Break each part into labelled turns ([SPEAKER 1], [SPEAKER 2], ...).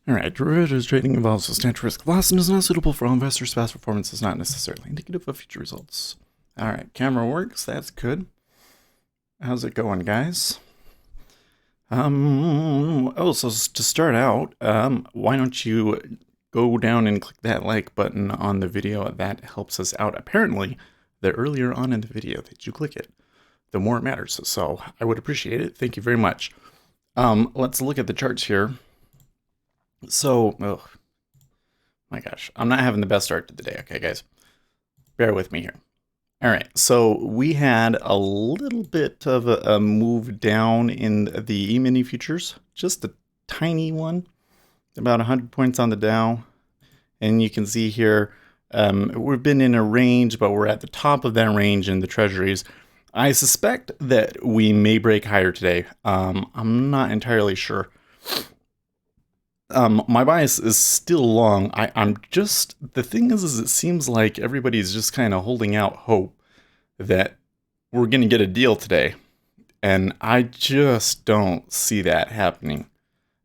[SPEAKER 1] All right, derivatives trading involves substantial risk loss and is not suitable for all investors. Past performance is not necessarily indicative of future results. All right, camera works. That's good. How's it going, guys? So to start out, why don't you go down and click that like button on the video? That helps us out. Apparently, the earlier on in the video that you click it, the more it matters. So I would appreciate it. Thank you very much. Let's look at the charts here. So, oh my gosh, I'm not having the best start to the day. Okay, guys, bear with me here. All right, so we had a little bit of a move down in the E-mini futures, just a tiny one, about 100 points on the Dow. And you can see here, we've been in a range, but we're at the top of that range in the Treasuries. I suspect that we may break higher today. I'm not entirely sure. My bias is still long. I'm just, the thing is it seems like everybody's just kind of holding out hope that we're going to get a deal today. And I just don't see that happening.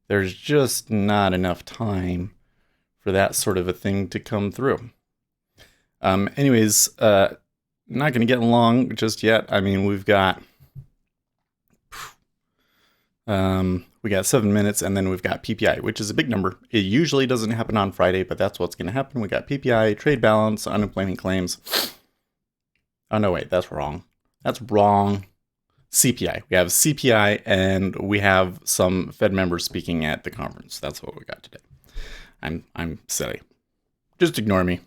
[SPEAKER 1] There's just not enough time for that sort of a thing to come through. Anyways, not going to get long just yet. I mean, we got 7 minutes, and then we've got PPI, which is a big number. It usually doesn't happen on Friday, but that's what's going to happen. We got PPI, trade balance, unemployment claims. Oh, no, wait, that's wrong. That's wrong. CPI. We have CPI, and we have some Fed members speaking at the conference. That's what we got today. I'm silly. Just ignore me.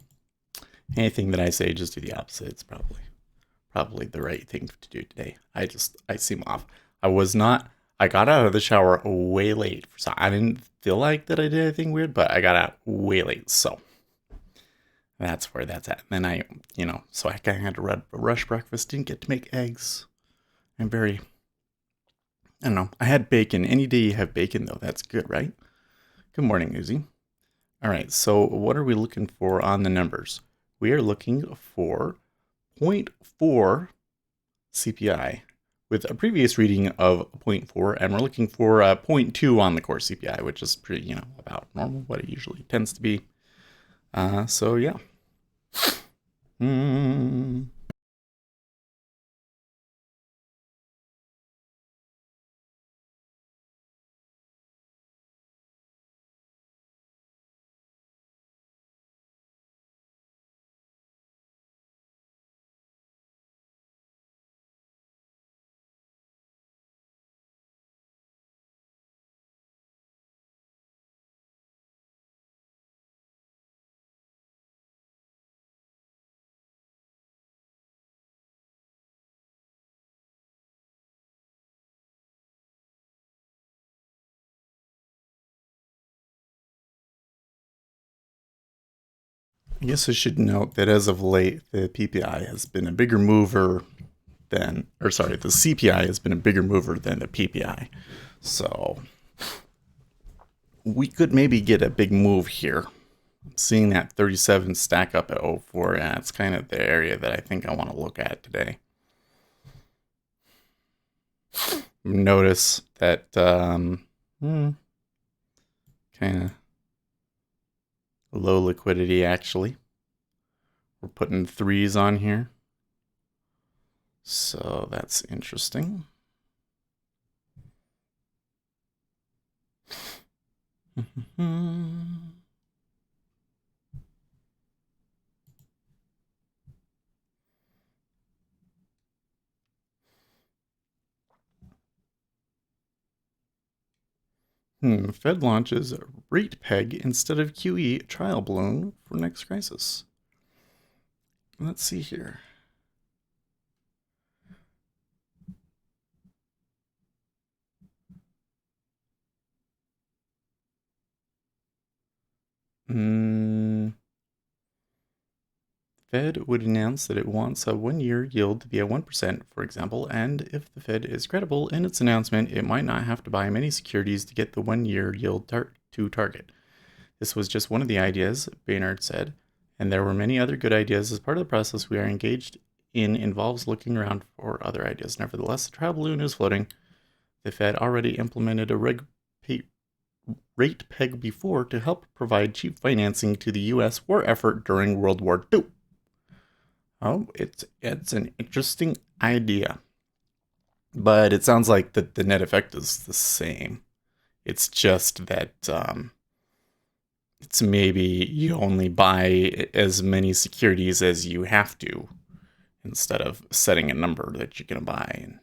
[SPEAKER 1] Anything that I say, just do the opposite. It's probably the right thing to do today. I seem off. I got out of the shower way late. So I didn't feel like that I did anything weird, but I got out way late. So that's where that's at. And then so I kind of had to rush breakfast. Didn't get to make eggs. I don't know. I had bacon. Any day you have bacon, though, that's good, right? Good morning, Uzi. All right, so what are we looking for on the numbers? We are looking for 0.4 CPI with a previous reading of 0.4, and we're looking for 0.2 on the core CPI, which is pretty, about normal, what it usually tends to be. So yeah. I guess I should note that as of late, the PPI has been a bigger mover the CPI has been a bigger mover than the PPI. So we could maybe get a big move here. Seeing that 37 stack up at 04, yeah, it's kind of the area that I think I want to look at today. Notice that kind of low liquidity, actually. We're putting threes on here. So that's interesting. Fed launches rate peg instead of QE trial balloon for next crisis. Let's see here. Fed would announce that it wants a 1-year yield to be at 1%, for example, and if the Fed is credible in its announcement, it might not have to buy many securities to get the 1-year yield to target. This was just one of the ideas, Baynard said, and there were many other good ideas. As part of the process we are engaged in involves looking around for other ideas. Nevertheless, the trial balloon is floating. The Fed already implemented a reg rate peg before to help provide cheap financing to the U.S. war effort during World War II. Oh, it's an interesting idea. But it sounds like the net effect is the same. It's just that it's maybe you only buy as many securities as you have to instead of setting a number that you're going to buy and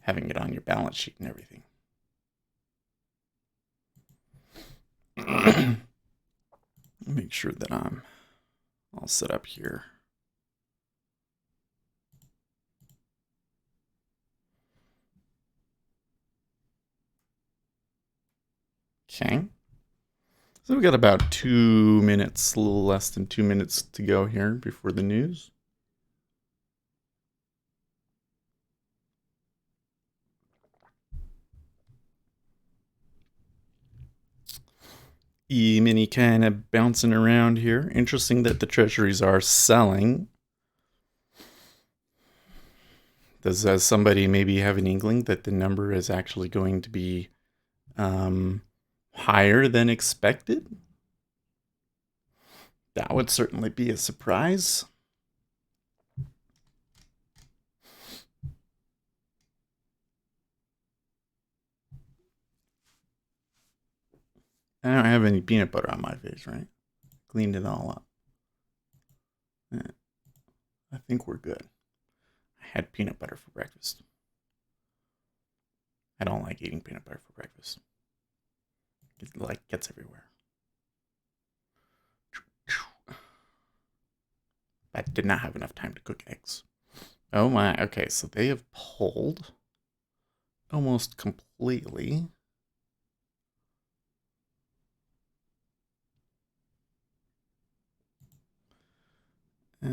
[SPEAKER 1] having it on your balance sheet and everything. Make sure that I'm all set up here. Okay. So we got about 2 minutes, a little less than 2 minutes to go here before the news. E-mini kind of bouncing around here. Interesting that the treasuries are selling. Does somebody maybe have an inkling that the number is actually going to be higher than expected? That would certainly be a surprise. I don't have any peanut butter on my face, right? Cleaned it all up. Yeah, I think we're good. I had peanut butter for breakfast. I don't like eating peanut butter for breakfast. It like gets everywhere. I did not have enough time to cook eggs. Oh my, okay, so they have pulled almost completely. I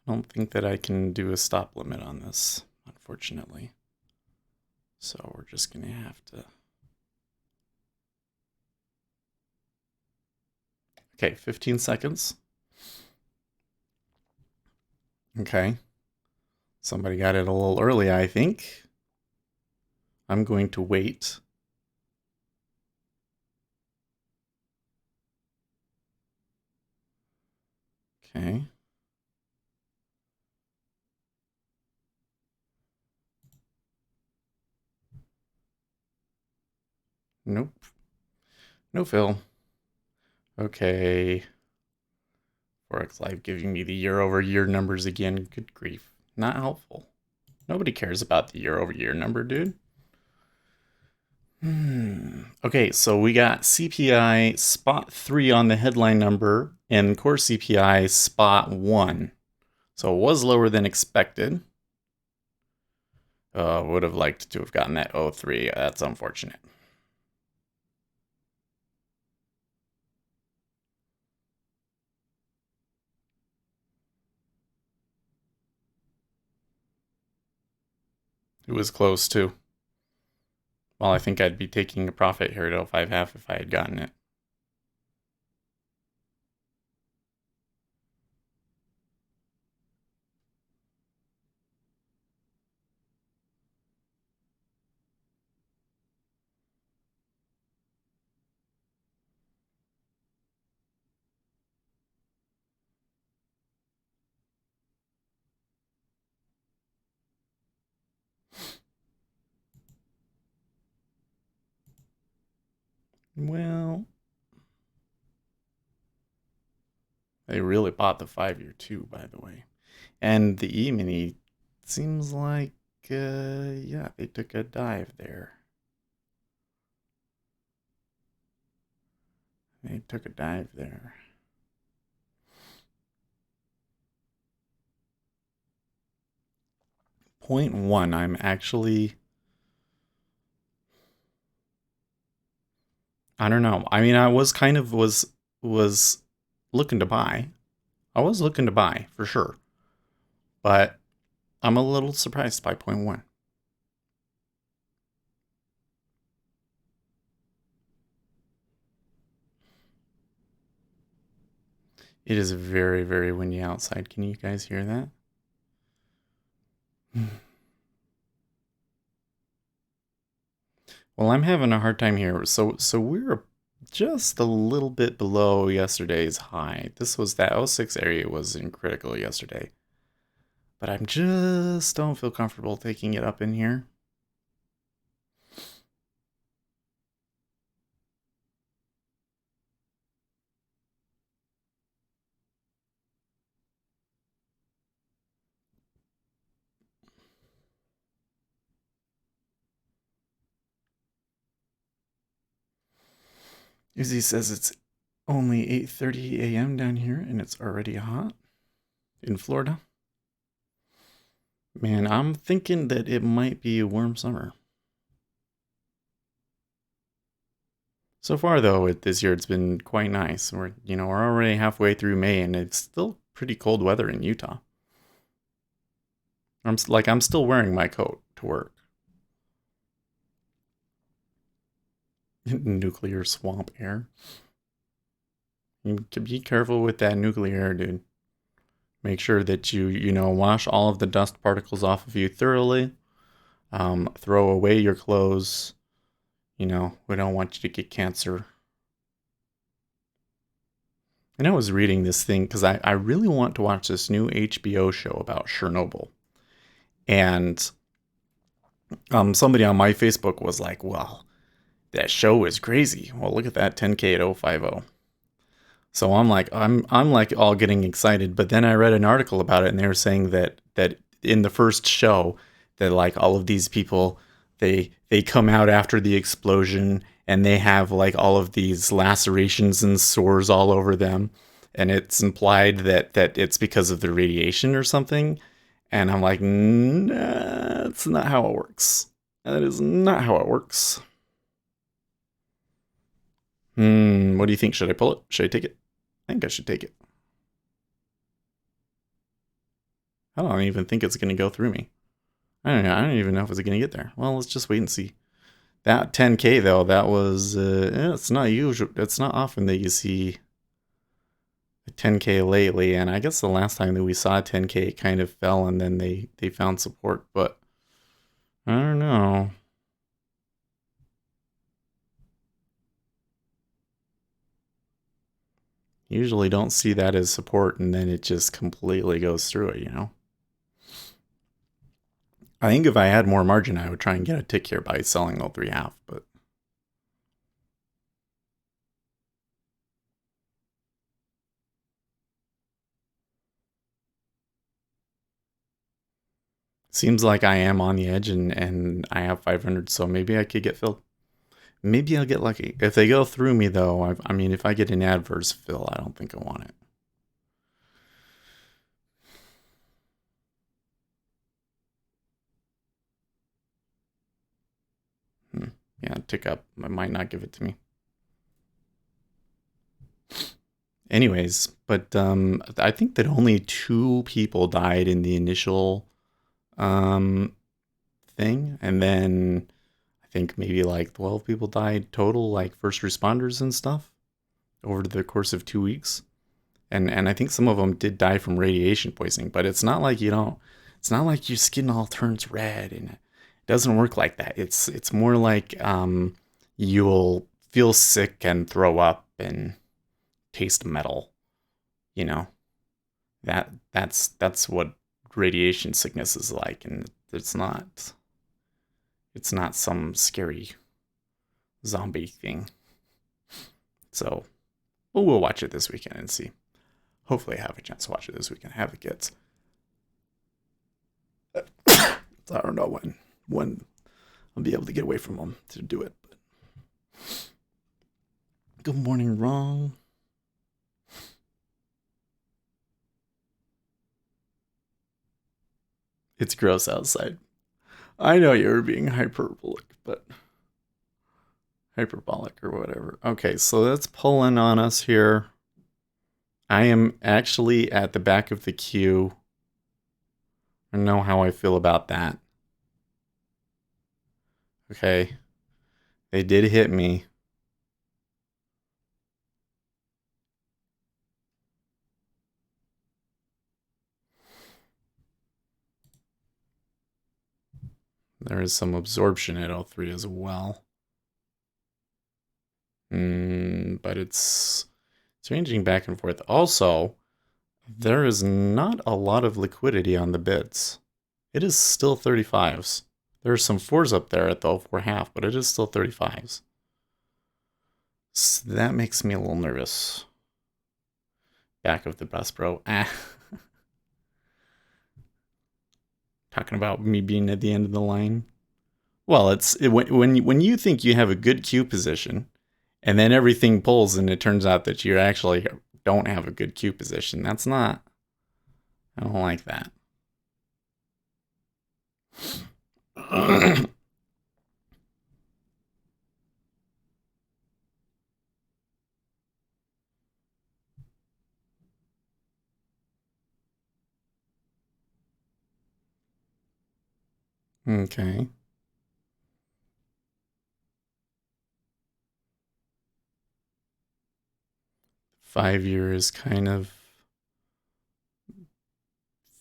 [SPEAKER 1] don't think that I can do a stop limit on this, unfortunately. So we're just gonna have to. Okay, 15 seconds. Okay. Somebody got it a little early, I think. I'm going to wait. Okay. Nope. No fill. Okay. Forex Live giving me the year-over-year numbers again. Good grief. Not helpful. Nobody cares about the year-over-year number, dude. Okay, so we got CPI spot 3 on the headline number and core CPI spot 1. So it was lower than expected. Would have liked to have gotten that 03. That's unfortunate. It was close too. Well, I think I'd be taking a profit here at 05.5 if I had gotten it. Well, they really bought the 5-year too, by the way. And the E-mini seems like, yeah, they took a dive there. They took a dive there. Point 1, I'm actually... I don't know. I mean, I was kind of was looking to buy. I was looking to buy, for sure. But I'm a little surprised by point 1. It is very, very windy outside. Can you guys hear that? Well, I'm having a hard time here. So we're just a little bit below yesterday's high. This was that '06 area was in critical yesterday. But I'm just don't feel comfortable taking it up in here. Izzy says it's only 8:30 a.m. down here and it's already hot in Florida. Man, I'm thinking that it might be a warm summer. So far, though, this year it's been quite nice. We're already halfway through May, and it's still pretty cold weather in Utah. I'm still wearing my coat to work. Nuclear swamp air. You can be careful with that nuclear air, dude. Make sure that you wash all of the dust particles off of you thoroughly. Throw away your clothes. We don't want you to get cancer. And I was reading this thing because I really want to watch this new HBO show about Chernobyl. And somebody on my Facebook was like, well, that show is crazy. Well, look at that 10K at 050. So I'm like all getting excited, but then I read an article about it and they were saying that in the first show that like all of these people they come out after the explosion and they have like all of these lacerations and sores all over them and it's implied that it's because of the radiation or something and I'm like nah, that's not how it works. That is not how it works. What do you think? Should I pull it? Should I take it? I think I should take it. I don't even think it's going to go through me. I don't know. I don't even know if it's going to get there. Well, let's just wait and see. That 10K though, that was it's not usual. It's not often that you see a 10K lately, and I guess the last time that we saw 10K it kind of fell, and then they found support. But I don't know. Usually don't see that as support, and then it just completely goes through it. I think if I had more margin, I would try and get a tick here by selling all 3.5, but seems like I am on the edge and I have 500, so maybe I could get filled. Maybe I'll get lucky. If they go through me, though, I mean, if I get an adverse fill, I don't think I want it. Hmm. Yeah, tick up. I might not give it to me. Anyways, but I think that only 2 people died in the initial um, thing, and then I think maybe like 12 people died total, like first responders and stuff, over the course of 2 weeks. And I think some of them did die from radiation poisoning, but it's not like it's not like your skin all turns red and it doesn't work like that. It's more like you'll feel sick and throw up and taste metal. You know that's what radiation sickness is like, and it's not some scary zombie thing. So we'll watch it this weekend and see. Hopefully, I have a chance to watch it this weekend. Have the kids. I don't know when I'll be able to get away from them to do it. But good morning, wrong. It's gross outside. I know you were being hyperbolic or whatever. Okay, so that's pulling on us here. I am actually at the back of the queue. I know how I feel about that. Okay, they did hit me. There is some absorption at L3 as well. But it's ranging back and forth. Also, there is not a lot of liquidity on the bids. It is still 35s. There are some 4s up there at the 04.5, but it is still 35s. So that makes me a little nervous. Back of the bus, bro. Talking about me being at the end of the line. Well, when you think you have a good queue position, and then everything pulls, and it turns out that you actually don't have a good queue position. That's not. I don't like that. Okay. Five-year is kind of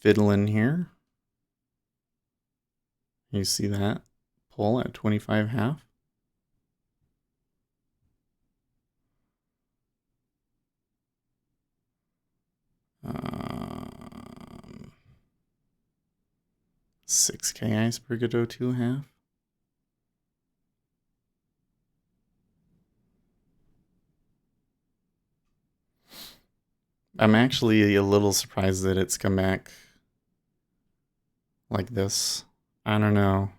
[SPEAKER 1] fiddling here. You see that pull at 25.5? Um, 6K iceberg at 02.5. I'm actually a little surprised that it's come back like this. I don't know.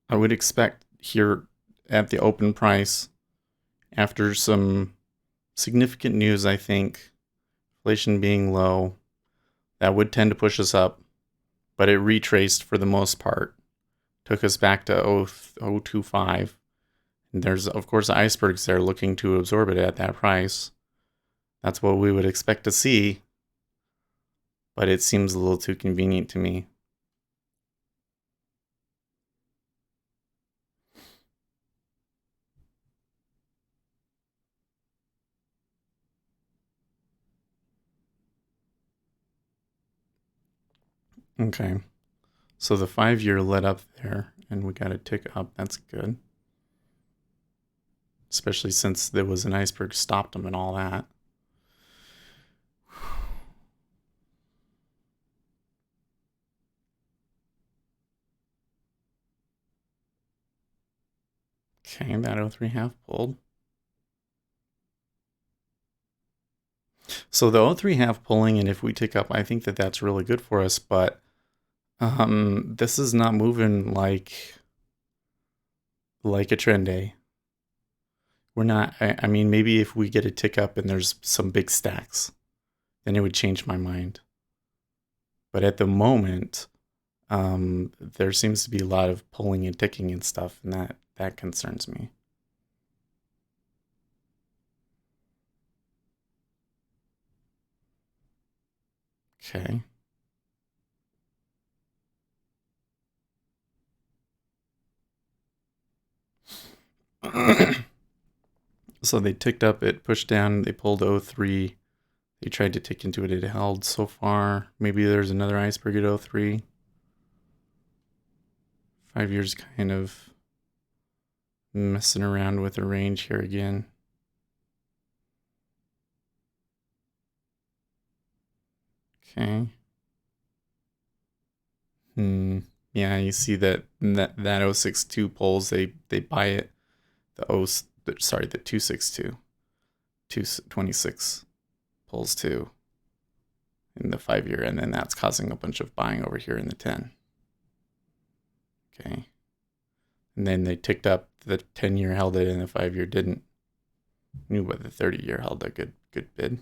[SPEAKER 1] I would expect here at the open price, after some significant news, I think, inflation being low, that would tend to push us up, but it retraced for the most part. Took us back to 0.025. And there's, of course, icebergs there looking to absorb it at that price. That's what we would expect to see, but it seems a little too convenient to me. Okay, so the 5-year led up there, and we got a tick up. That's good, especially since there was an iceberg stopped them and all that. Okay, that 0.3 pulled. So the 0.3 pulling, and if we tick up, I think that that's really good for us, but this is not moving like a trend day. We're not, I mean, maybe if we get a tick up and there's some big stacks, then it would change my mind. But at the moment, there seems to be a lot of pulling and ticking and stuff, and that concerns me. Okay. So they ticked up, it pushed down, they pulled 0.3. They tried to tick into it, it held so far. Maybe there's another iceberg at 0.3. 5 years kind of messing around with the range here again. Okay. Yeah, you see that 062 pulls, they buy it. The 262. 226 pulls too in the 5-year, and then that's causing a bunch of buying over here in the 10. Okay. And then they ticked up, the 10-year held it and the 5-year didn't. Knew what the 30-year held a good bid.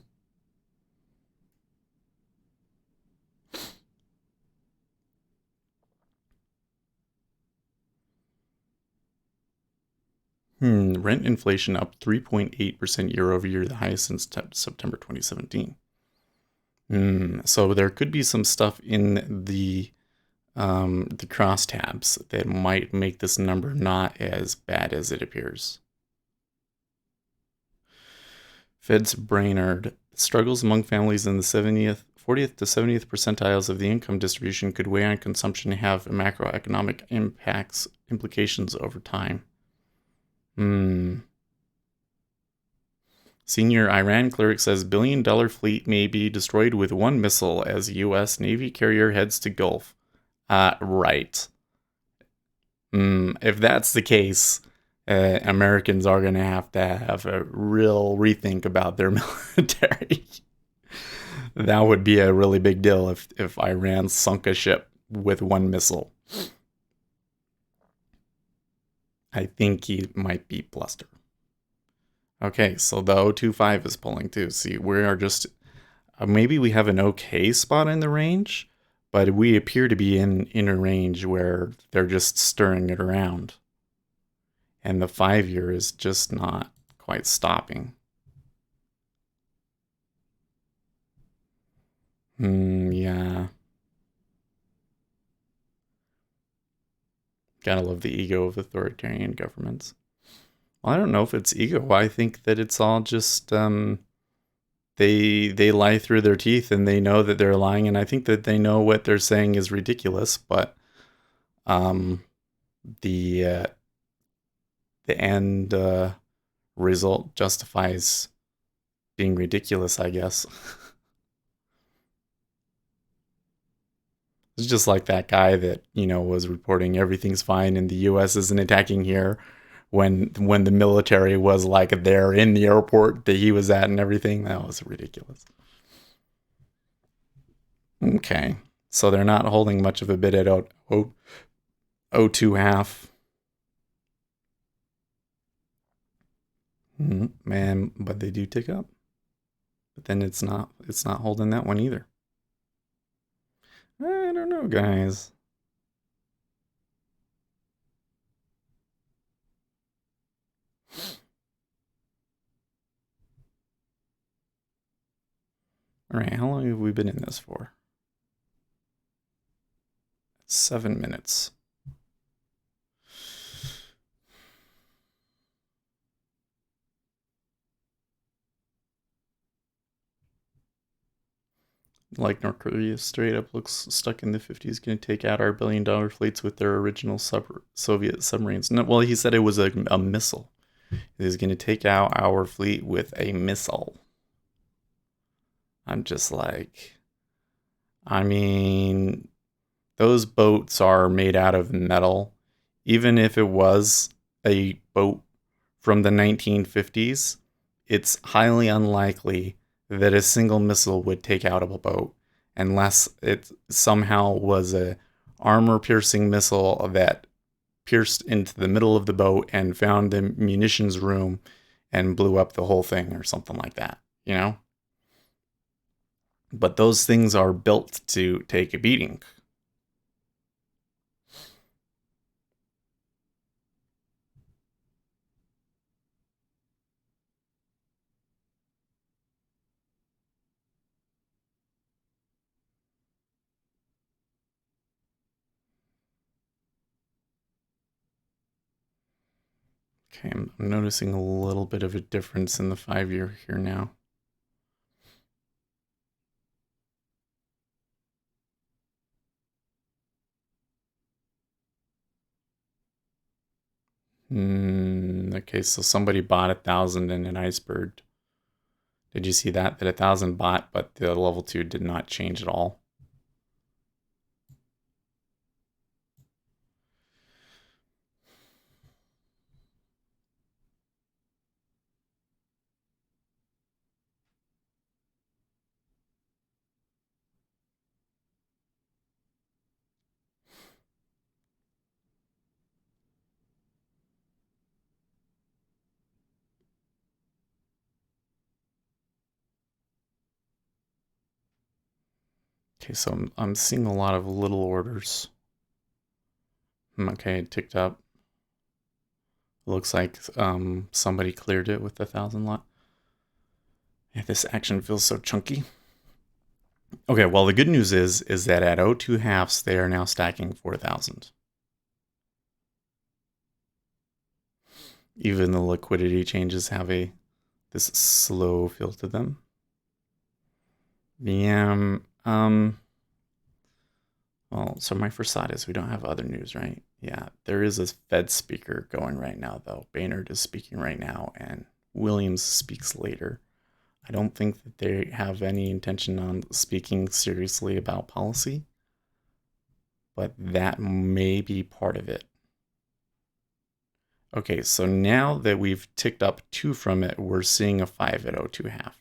[SPEAKER 1] Rent inflation up 3.8% year over year, the highest since September 2017. So there could be some stuff in the crosstabs that might make this number not as bad as it appears. Fed's Brainerd, struggles among families in the 70th 40th to 70th percentiles of the income distribution could weigh on consumption and have macroeconomic implications over time. Senior Iran cleric says billion-dollar fleet may be destroyed with one missile as U.S. Navy carrier heads to Gulf. Right. If that's the case, Americans are going to have a real rethink about their military. That would be a really big deal if Iran sunk a ship with one missile. I think he might be bluster. Okay, so the 025 is pulling too. See, we are just... maybe we have an okay spot in the range, but we appear to be in a range where they're just stirring it around. And the 5-year is just not quite stopping. Yeah. Gotta love the ego of authoritarian governments. Well, I don't know if it's ego. I think that it's all just they lie through their teeth and they know that they're lying, and I think that they know what they're saying is ridiculous, but the end result justifies being ridiculous, I guess. It's just like that guy that, was reporting everything's fine and the US isn't attacking here when the military was like there in the airport that he was at and everything. That was ridiculous. Okay. So they're not holding much of a bid at 0.02 half. Man, but they do tick up. But then it's not holding that one either. I don't know, guys. All right, how long have we been in this for? 7 minutes. Like North Korea straight up looks stuck in the 50s, going to take out our billion-dollar fleets with their original Soviet submarines. No, well, he said it was a missile. He's going to take out our fleet with a missile. I'm just like, I mean, those boats are made out of metal. Even if it was a boat from the 1950s, it's highly unlikely that a single missile would take out a boat unless it somehow was a armor-piercing missile that pierced into the middle of the boat and found the munitions room and blew up the whole thing or something like that, But those things are built to take a beating. Okay, I'm noticing a little bit of a difference in the 5-year here now. Okay, so somebody bought 1,000 in an iceberg. Did you see that? That 1,000 bought, but the level 2 did not change at all. Okay, so I'm seeing a lot of little orders. Okay, it ticked up. Looks like somebody cleared it with 1,000 lot. Yeah, this action feels so chunky. Okay, well, the good news is that at 0.2 halves, they are now stacking 4,000. Even the liquidity changes have this slow feel to them. Yeah, Well, so my first thought is we don't have other news, right? Yeah, there is a Fed speaker going right now, though. Boehner is speaking right now, and Williams speaks later. I don't think that they have any intention on speaking seriously about policy, but that may be part of it. Okay, so now that we've ticked up 2 from it, we're seeing a 5 at 0.2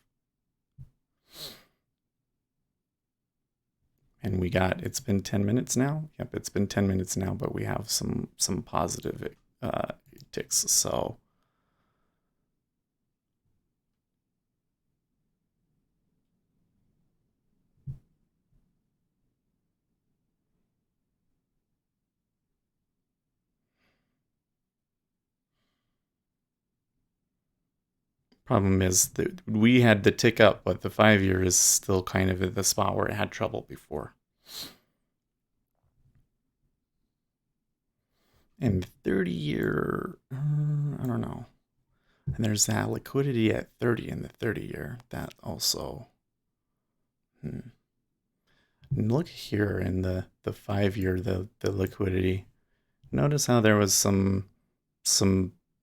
[SPEAKER 1] and we got, it's been 10 minutes now. Yep, it's been 10 minutes now, but we have some positive ticks. So problem is that we had the tick up, but the 5-year is still kind of at the spot where it had trouble before. And the 30-year, I don't know. And there's that liquidity at 30 in the 30-year. That also. Look here in the 5-year, the liquidity. Notice how there was some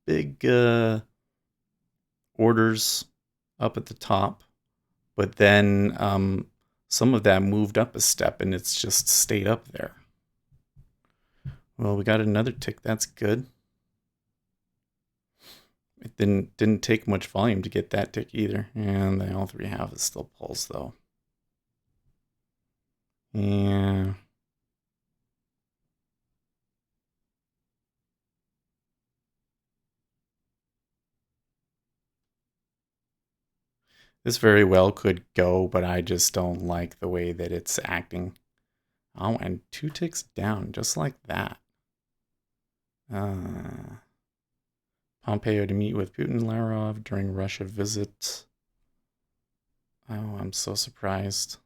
[SPEAKER 1] big orders up at the top, but then some of that moved up a step and it's just stayed up there. Well, we got another tick. That's good. It didn't take much volume to get that tick either, and they all three have is still pulls though. Yeah. This very well could go, but I just don't like the way that it's acting. Oh, and 2 ticks down, just like that. Pompeo to meet with Putin Lavrov during Russia visit. Oh, I'm so surprised.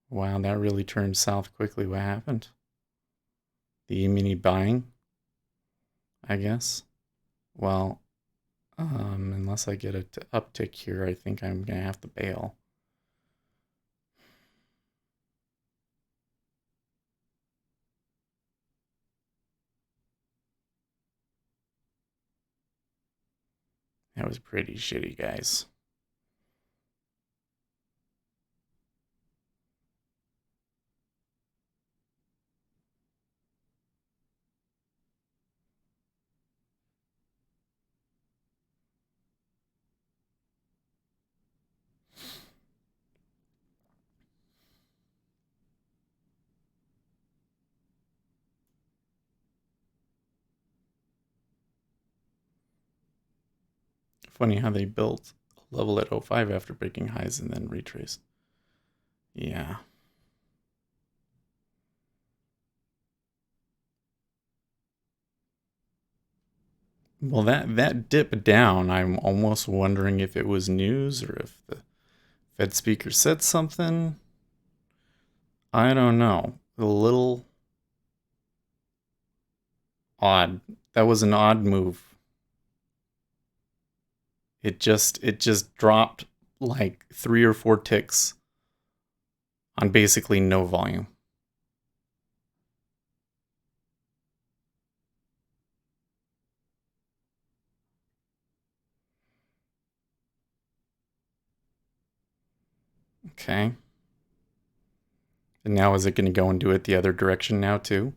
[SPEAKER 1] Wow, that really turned south quickly. What happened? The mini buying, I guess. Well, unless I get an uptick here, I think I'm gonna have to bail. That was pretty shitty, guys. Funny how they built a level at 05 after breaking highs and then retraced. Yeah. Well, that dip down, I'm almost wondering if it was news or if the Fed speaker said something. I don't know. A little odd. That was an odd move. It just dropped like 3 or 4 ticks on basically no volume. Okay. And now is it going to go and do it the other direction now too?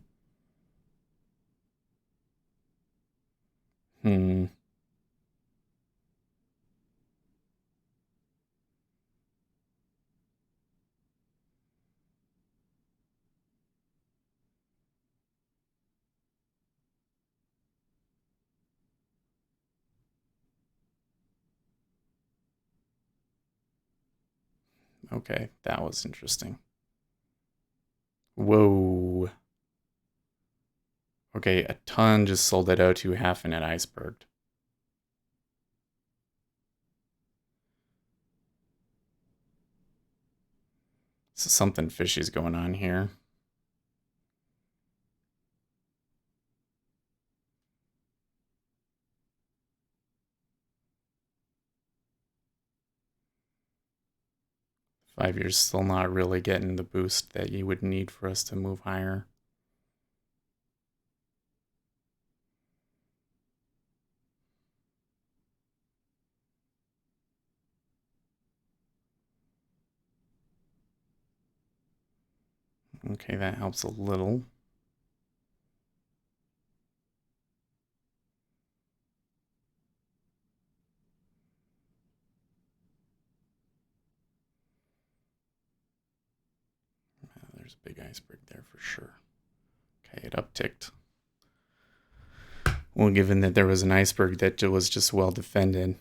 [SPEAKER 1] Hmm. Okay, that was interesting. Whoa. Okay, a ton just sold it out to half in at iceberg. So something fishy's going on here. 5-year's still not really getting the boost that you would need for us to move higher. Okay, that helps a little. There's a big iceberg there for sure. Okay, it upticked. Well, given that there was an iceberg that was just well defended.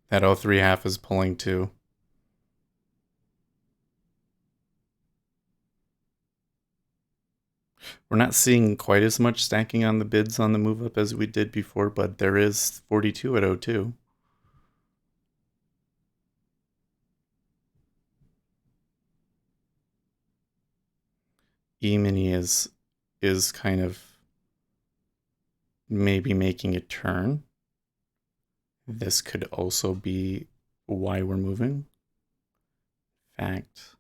[SPEAKER 1] That 03 half is pulling too. We're not seeing quite as much stacking on the bids on the move up as we did before, but there is 42 at 02. E-mini is kind of maybe making a turn. This could also be why we're moving. Fact.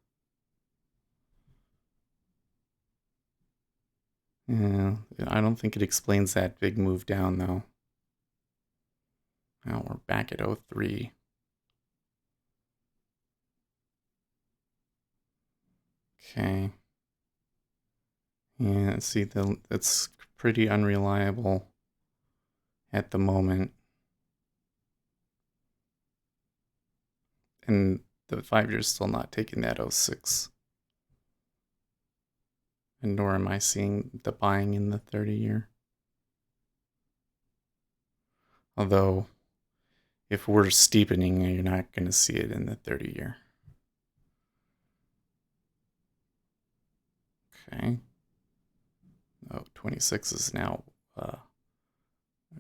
[SPEAKER 1] Yeah, I don't think it explains that big move down though. Now we're back at 03. Okay. Yeah, see, it's pretty unreliable at the moment. And the 5-year's still not taking that 06. And nor am I seeing the buying in the 30-year. Although, if we're steepening, you're not going to see it in the 30-year. Okay. Oh, 26 is now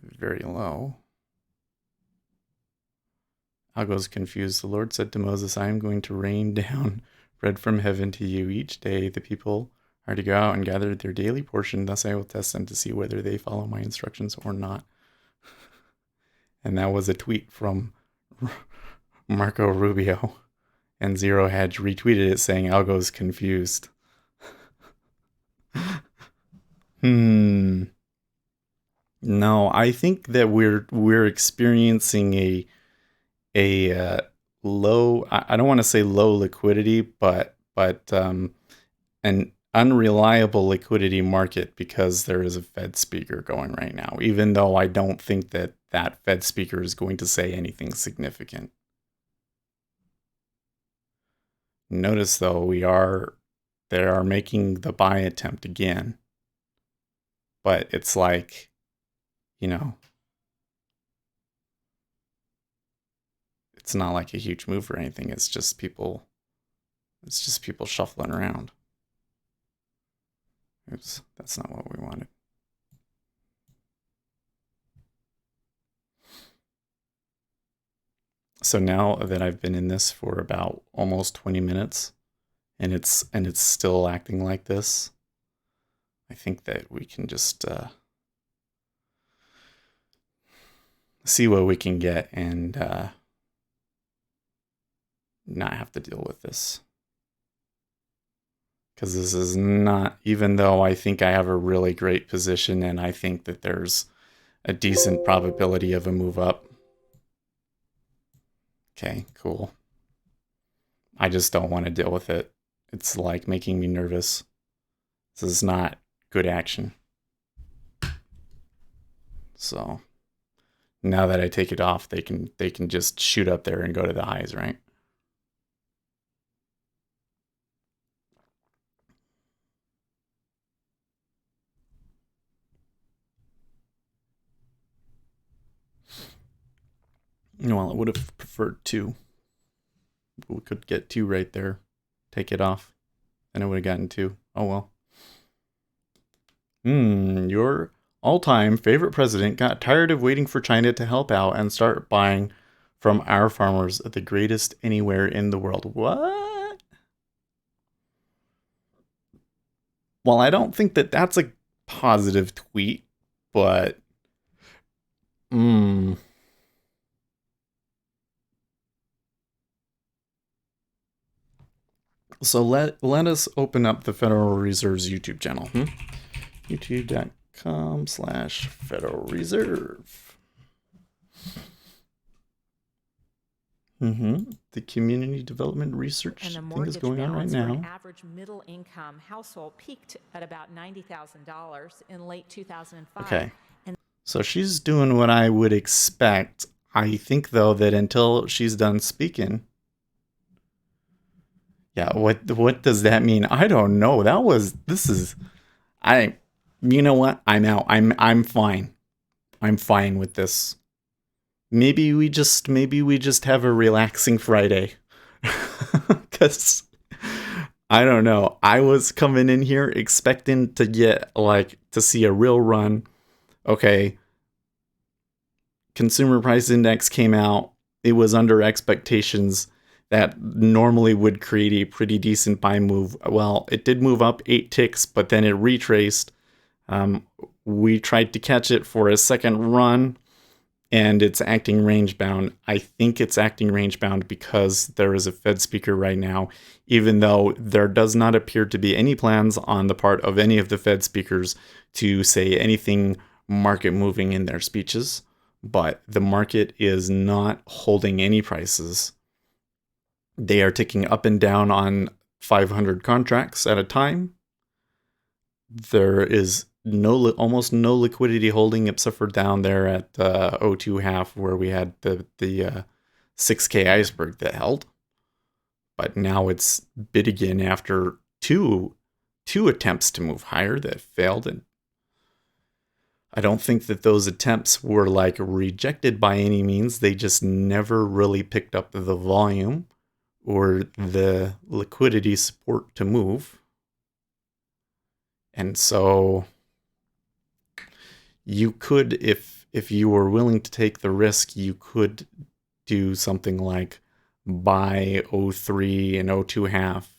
[SPEAKER 1] very low. Algo's confused. The Lord said to Moses, I am going to rain down bread from heaven to you each day. The people are to go out and gather their daily portion. Thus I will test them to see whether they follow my instructions or not. And that was a tweet from Marco Rubio. And Zero Hedge retweeted it saying Algo's confused. No, I think that we're experiencing a low. I don't want to say low liquidity, but an unreliable liquidity market because there is a Fed speaker going right now. Even though I don't think that Fed speaker is going to say anything significant. Notice though they are making the buy attempt again, but it's like, it's not like a huge move or anything. It's just people shuffling around. Oops, that's not what we wanted. So now that I've been in this for about almost 20 minutes and it's still acting like this, I think that we can just see what we can get and not have to deal with this. Because this is not, even though I think I have a really great position and I think that there's a decent probability of a move up. Okay, cool. I just don't want to deal with it. It's like making me nervous. This is not good action. So now that I take it off, they can just shoot up there and go to the highs, right? Well, I would have preferred 2. We could get 2 right there. Take it off. Then I would have gotten 2. Oh well. Your all-time favorite president got tired of waiting for China to help out and start buying from our farmers, the greatest anywhere in the world. What? Well, I don't think that that's a positive tweet, but mm, so let us open up the Federal Reserve's YouTube channel. YouTube.com/Federal Reserve. The community development research thing is going on right now.
[SPEAKER 2] An average middle-income household peaked at about $90,000 in late 2005.
[SPEAKER 1] Okay. So she's doing what I would expect. I think, though, that until she's done speaking... Yeah, what does that mean? I don't know. You know what? I'm out. I'm fine. I'm fine with this. Maybe we just have a relaxing Friday. Cuz I don't know. I was coming in here expecting to get to see a real run. Okay. Consumer price index came out. It was under expectations. That normally would create a pretty decent buy move. Well, it did move up 8 ticks, but then it retraced. We tried to catch it for a second run, and it's acting range bound. I think it's acting range bound because there is a Fed speaker right now, even though there does not appear to be any plans on the part of any of the Fed speakers to say anything market moving in their speeches. But the market is not holding any prices. They are ticking up and down on 500 contracts at a time. There is almost no liquidity holding except for down there at O2 half where we had the 6K iceberg that held. But now it's bid again after two attempts to move higher that failed. And I don't think that those attempts were rejected by any means. They just never really picked up the volume or the liquidity support to move. And so you could, if you were willing to take the risk, you could do something like buy O3 and O2 half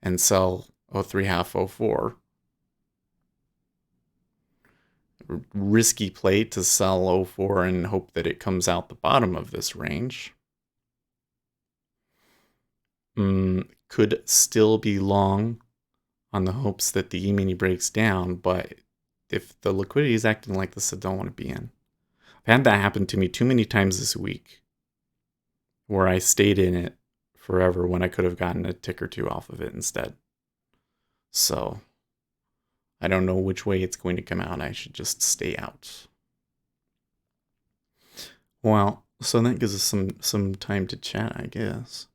[SPEAKER 1] and sell O3 half O4. Risky play to sell O4 and hope that it comes out the bottom of this range. Could still be long on the hopes that the E-mini breaks down, but if the liquidity is acting like this, I don't want to be in. I've had that happen to me too many times this week where I stayed in it forever when I could have gotten a tick or two off of it instead. So I don't know which way it's going to come out. I should just stay out. Well, so that gives us some time to chat, I guess.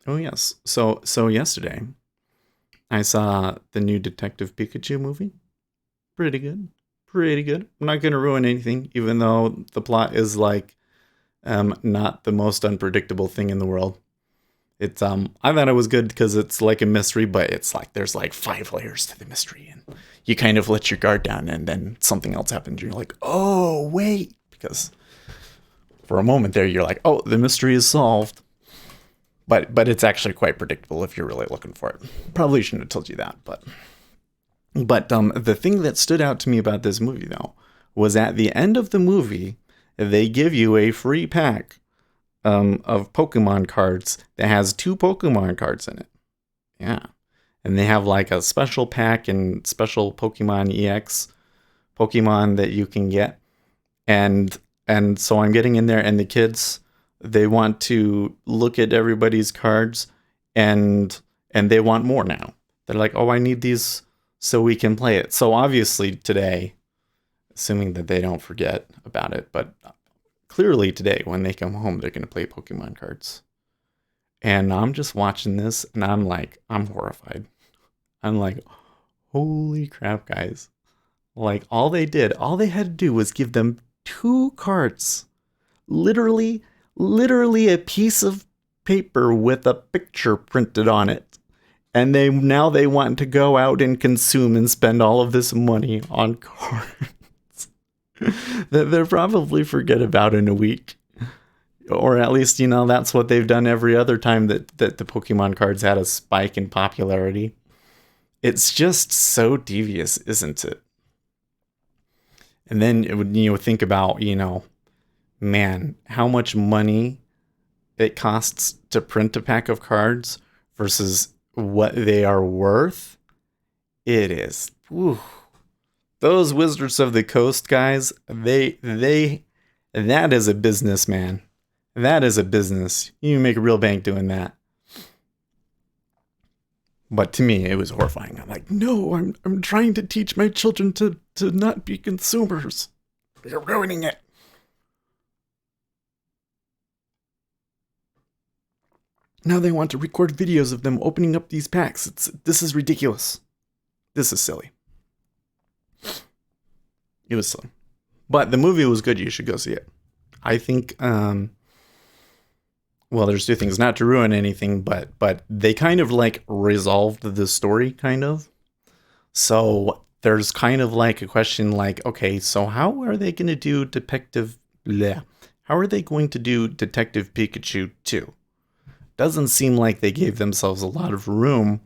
[SPEAKER 1] Oh, yes. So yesterday, I saw the new Detective Pikachu movie. Pretty good. I'm not going to ruin anything, even though the plot is not the most unpredictable thing in the world. It's I thought it was good because it's like a mystery, but it's there's 5 layers to the mystery, and you kind of let your guard down, and then something else happens. You're like, oh wait, because for a moment there, you're like, oh, the mystery is solved. But it's actually quite predictable if you're really looking for it. Probably shouldn't have told you that, but the thing that stood out to me about this movie, though, was at the end of the movie, they give you a free pack of Pokemon cards that has 2 Pokemon cards in it. Yeah. And they have a special pack and special Pokemon EX Pokemon that you can get. And so I'm getting in there, and the kids, they want to look at everybody's cards, and they want more now. They're like, oh, I need these so we can play it. So obviously today, assuming that they don't forget about it, but clearly today when they come home, they're going to play Pokemon cards. And I'm just watching this, and I'm horrified. I'm like, holy crap, guys. All they had to do was give them 2 cards. Literally a piece of paper with a picture printed on it. And now they want to go out and consume and spend all of this money on cards that they'll probably forget about in a week. Or at least, that's what they've done every other time that the Pokemon cards had a spike in popularity. It's just so devious, isn't it? And then it would, think about, man, how much money it costs to print a pack of cards versus what they are worth. It is. Whew. Those Wizards of the Coast guys, that is a business, man. That is a business. You can make a real bank doing that. But to me, it was horrifying. I'm like, no, I'm trying to teach my children to not be consumers. You're ruining it. Now they want to record videos of them opening up these packs. This is ridiculous. This is silly. It was silly. But the movie was good. You should go see it. I think, well, there's two things. Not to ruin anything, but they kind of like resolved the story, kind of. So there's kind of like a question like, okay, so how are they going to do How are they going to do Detective Pikachu 2? Doesn't seem like they gave themselves a lot of room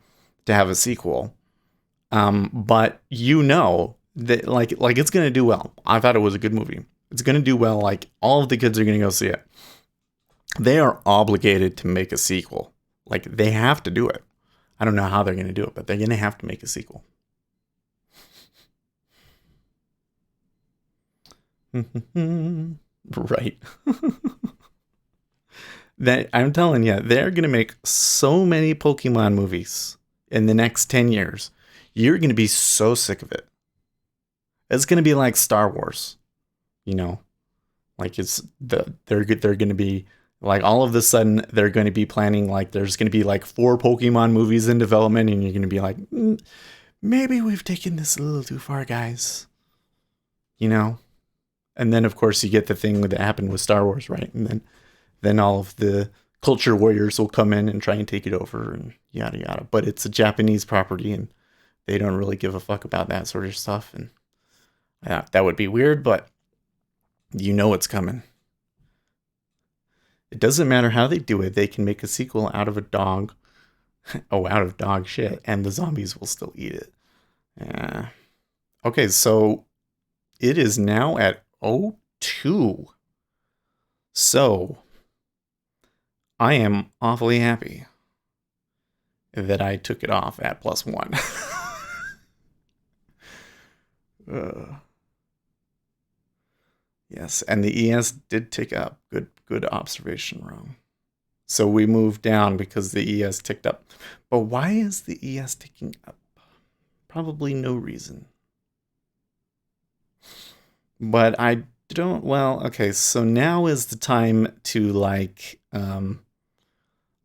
[SPEAKER 1] to have a sequel. But that like it's gonna do well. I thought it was a good movie. It's gonna do well. Like all of the kids are gonna go see it. They are obligated to make a sequel. Like they have to do it. I don't know how they're gonna do it, but they're gonna have to make a sequel. Right. That I'm telling you, they're gonna make so many Pokemon movies in the next 10 years. You're gonna be so sick of it. It's gonna be like Star Wars, like they're gonna be like all of a sudden they're gonna be planning like there's gonna be like 4 Pokemon movies in development, and you're gonna be like, maybe we've taken this a little too far, guys. And then of course you get the thing that happened with Star Wars, right? And then all of the culture warriors will come in and try and take it over and yada yada. But it's a Japanese property, and they don't really give a fuck about that sort of stuff. And that would be weird, but it's coming. It doesn't matter how they do it. They can make a sequel out of a dog. Out of dog shit. And the zombies will still eat it. Yeah. Okay, so it is now at 02. So I am awfully happy that I took it off at +1. Yes, and the ES did tick up. Good observation, Rome. So we moved down because the ES ticked up. But why is the ES ticking up? Probably no reason. But I don't, well, okay, so now is the time to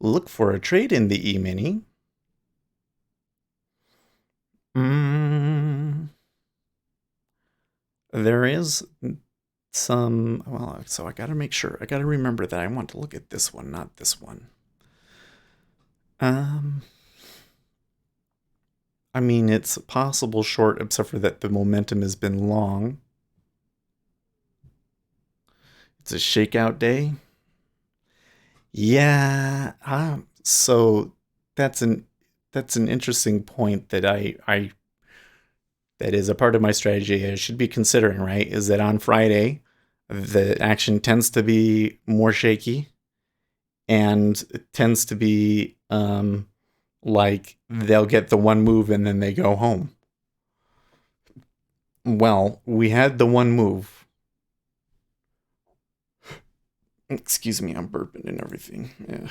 [SPEAKER 1] look for a trade in the E-mini. There is some, well, so I gotta make sure, I gotta remember that I want to look at this one, not this one. I mean, it's a possible short, except for that the momentum has been long. It's a shakeout day. Yeah, so that's an interesting point that that is a part of my strategy I should be considering, right? Is that on Friday, the action tends to be more shaky, and it tends to be like they'll get the one move and then they go home. Well, we had the one move. Excuse me, I'm burping and everything. Ugh.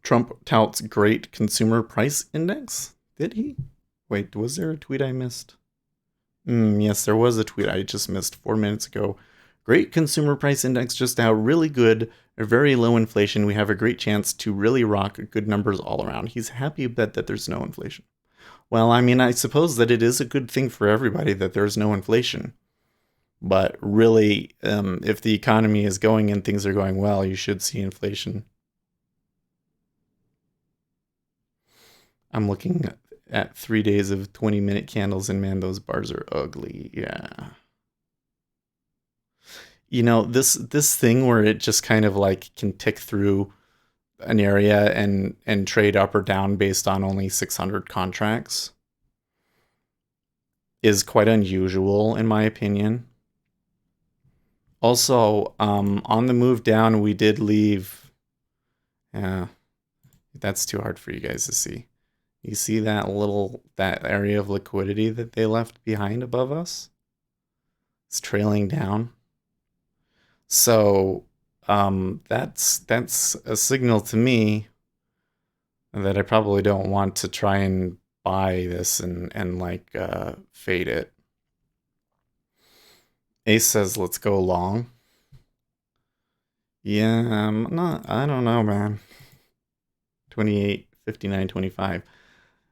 [SPEAKER 1] Trump touts great consumer price index. Did he? Wait, was there a tweet I missed? Yes, there was a tweet I just missed 4 minutes ago. Great consumer price index, just how really good, very low inflation. We have a great chance to really rock good numbers all around. He's happy that there's no inflation. Well, I mean, I suppose that it is a good thing for everybody that there's no inflation. But really, if the economy is going and things are going well, you should see inflation. I'm looking at 3 days of 20-minute candles, and man, those bars are ugly. Yeah. This thing where it just kind of like can tick through an area and trade up or down based on only 600 contracts is quite unusual in my opinion. Also, on the move down, we did leave. Yeah, that's too hard for you guys to see. You see that area of liquidity that they left behind above us? It's trailing down. So, that's a signal to me that I probably don't want to try and buy this and like fade it. Ace says let's go long. Yeah, I don't know, man. 28, 59, 25.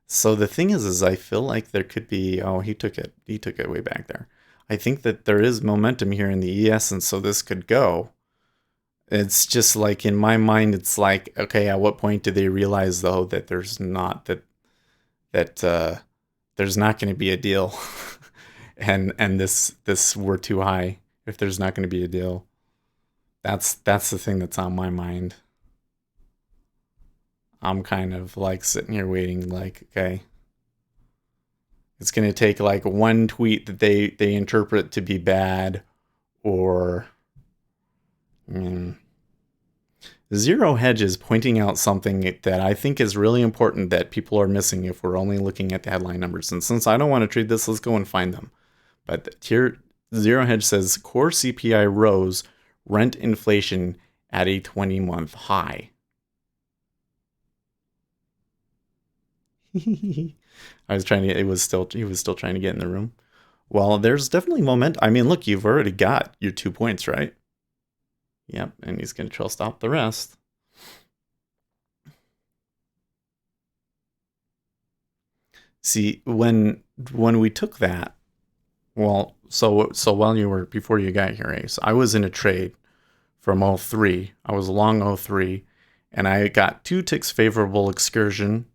[SPEAKER 1] So the thing is I feel like there could be, oh, he took it way back there. I think that there is momentum here in the ES, and so this could go. It's just like in my mind, it's like, okay, at what point do they realize though that there's not going to be a deal, and this we're too high if there's not going to be a deal. That's the thing that's on my mind. I'm kind of like sitting here waiting, like, okay, it's going to take like one tweet that they interpret to be bad, or Zero Hedge is pointing out something that I think is really important that people are missing if we're only looking at the headline numbers. And since I don't want to trade this, let's go and find them. But here, Zero Hedge says core CPI rose, rent inflation at a 20-month high. I was trying to get, he was still trying to get in the room. Well, there's definitely momentum. I mean, look, you've already got your 2 points, right? Yep, and he's going to trail stop the rest. See, when we took that, well, so while you were, before you got here, Ace, I was in a trade from 03. I was long 03, and I got 2 ticks favorable excursion.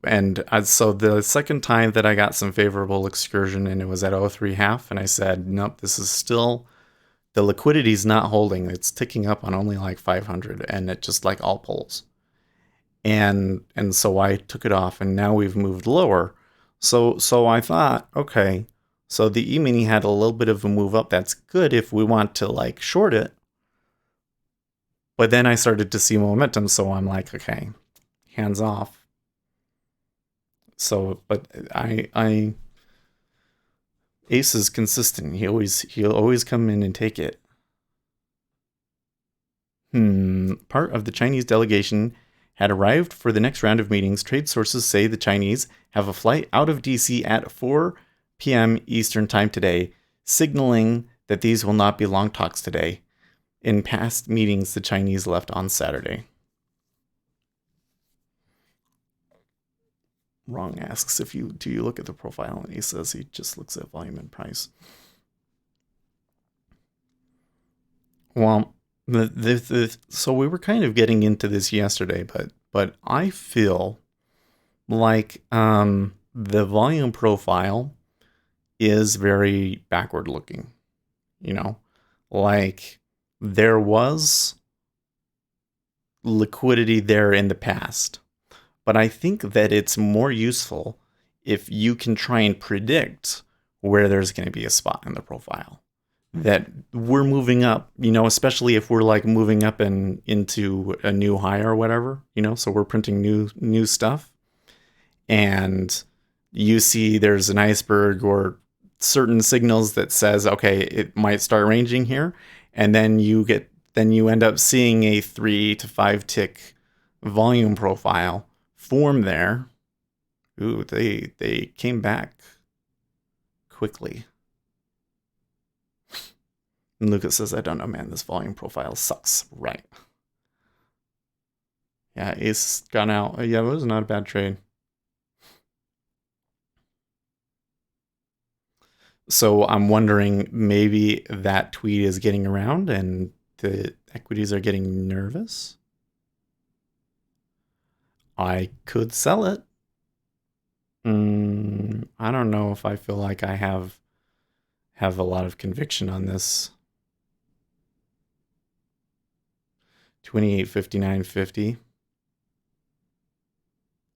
[SPEAKER 1] And so the second time that I got some favorable excursion, and it was at 03 half, and I said, nope, this is still, the liquidity's not holding. It's ticking up on only like 500, and it just like all pulls. And so I took it off, and now we've moved lower. So I thought, okay, so the E-mini had a little bit of a move up. That's good if we want to like short it. But then I started to see momentum, so I'm like, okay, hands off. So, but I Ace is consistent. He'll always come in and take it. Part of the Chinese delegation had arrived for the next round of meetings. Trade sources say the Chinese have a flight out of DC at 4 p.m. Eastern Time today, signaling that these will not be long talks today. In past meetings, the Chinese left on Saturday. Wrong asks do you look at the profile, and he says he just looks at volume and price. Well, so we were kind of getting into this yesterday, but I feel like the volume profile is very backward looking. You know, like there was liquidity there in the past, but I think that it's more useful if you can try and predict where there's going to be a spot in the profile. That we're moving up, you know, especially if we're like moving up and into a new high or whatever, you know, so we're printing new stuff, and you see there's an iceberg or certain signals that says, okay, it might start ranging here, and then you end up seeing a 3 to 5 tick volume profile form there. Ooh, they came back quickly. And Lucas says, I don't know, man, this volume profile sucks. Right. Yeah, Ace gone out. Yeah, it was not a bad trade. So I'm wondering, maybe that tweet is getting around and the equities are getting nervous. I could sell it. I don't know if I feel like I have a lot of conviction on this. 28.59.50.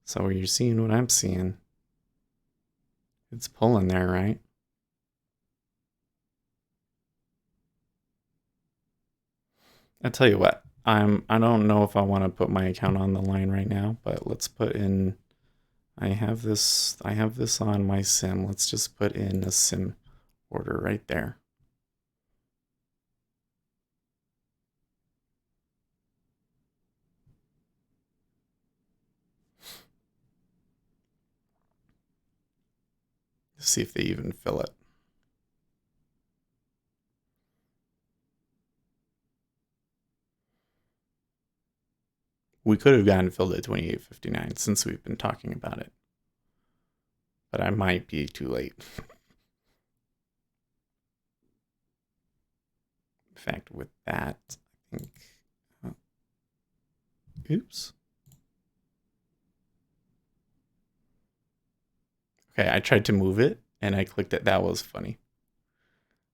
[SPEAKER 1] So you're seeing what I'm seeing. It's pulling there, right? I tell you what, I don't know if I want to put my account on the line right now, but let's put in I have this on my sim. Let's just put in a sim order right there. See if they even fill it. We could have gotten filled at 28.59 since we've been talking about it. But I might be too late. In fact, with that, I think. Oh, oops. Okay, I tried to move it and I clicked it. That was funny.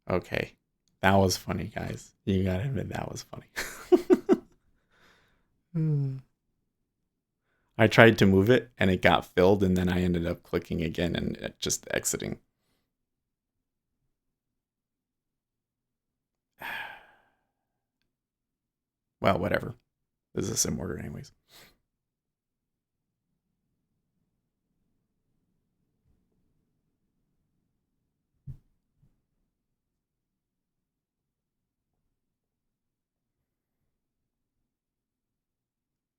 [SPEAKER 1] Okay, that was funny, guys. You gotta admit that was funny. I tried to move it and it got filled, and then I ended up clicking again and just exiting. Well, whatever. This is a sim order, anyways.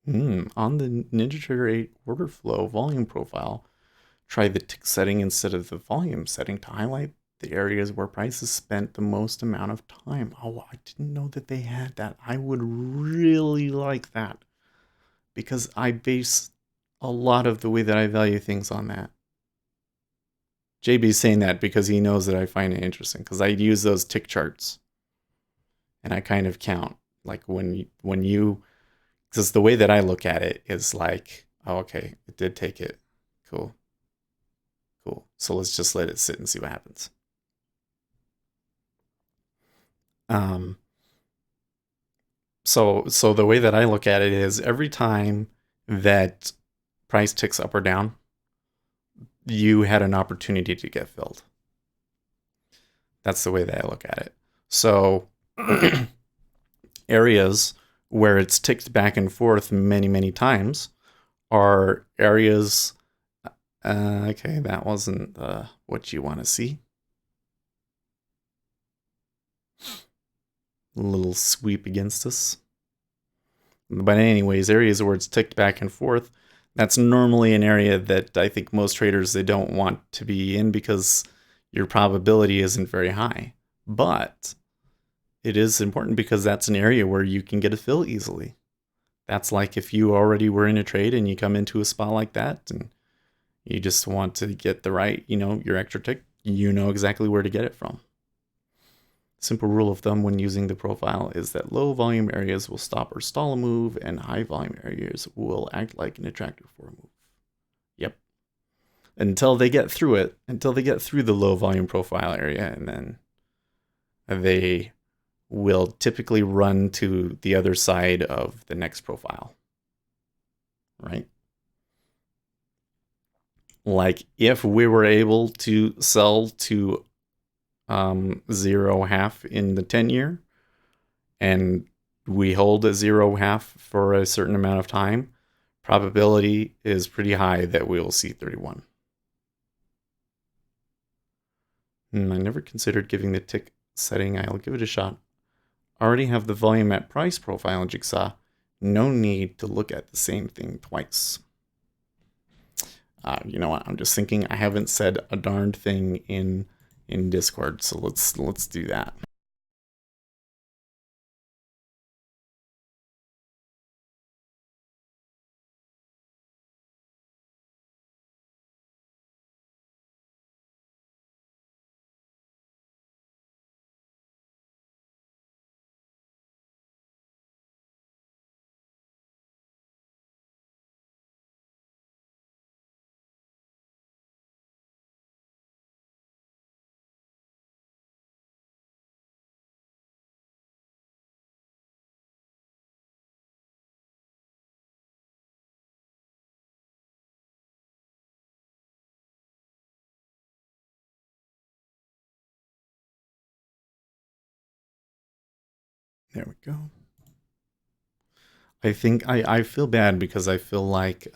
[SPEAKER 1] On the NinjaTrigger 8 order flow volume profile, try the tick setting instead of the volume setting to highlight the areas where prices spent the most amount of time. Oh, I didn't know that they had that. I would really like that because I base a lot of the way that I value things on that. JB's saying that because he knows that I find it interesting because I use those tick charts and I kind of count like when you because the way that I look at it is like, oh, okay, it did take it. Cool. Cool. So let's just let it sit and see what happens. Um, so the way that I look at it is every time that price ticks up or down, you had an opportunity to get filled. That's the way that I look at it. So areas where it's ticked back and forth many, many times are areas. Okay, that wasn't what you want to see. A little sweep against us. But anyways, areas where it's ticked back and forth, that's normally an area that I think most traders they don't want to be in because your probability isn't very high. But it is important because that's an area where you can get a fill easily. That's like if you already were in a trade and you come into a spot like that and you just want to get the right, your extra tick, you know exactly where to get it from. Simple rule of thumb when using the profile is that low volume areas will stop or stall a move and high volume areas will act like an attractor for a move. Yep. Until they get through it, until they get through the low volume profile area, and then they will typically run to the other side of the next profile. Right? Like if we were able to sell to 0.5 in the 10-year and we hold a 0.5 for a certain amount of time, probability is pretty high that we'll see 31. I never considered giving the tick setting. I'll give it a shot. Already have the volume at price profile in Jigsaw. No need to look at the same thing twice. You know what? I'm just thinking I haven't said a darned thing in Discord, so let's do that. There we go. I think I feel bad because I feel like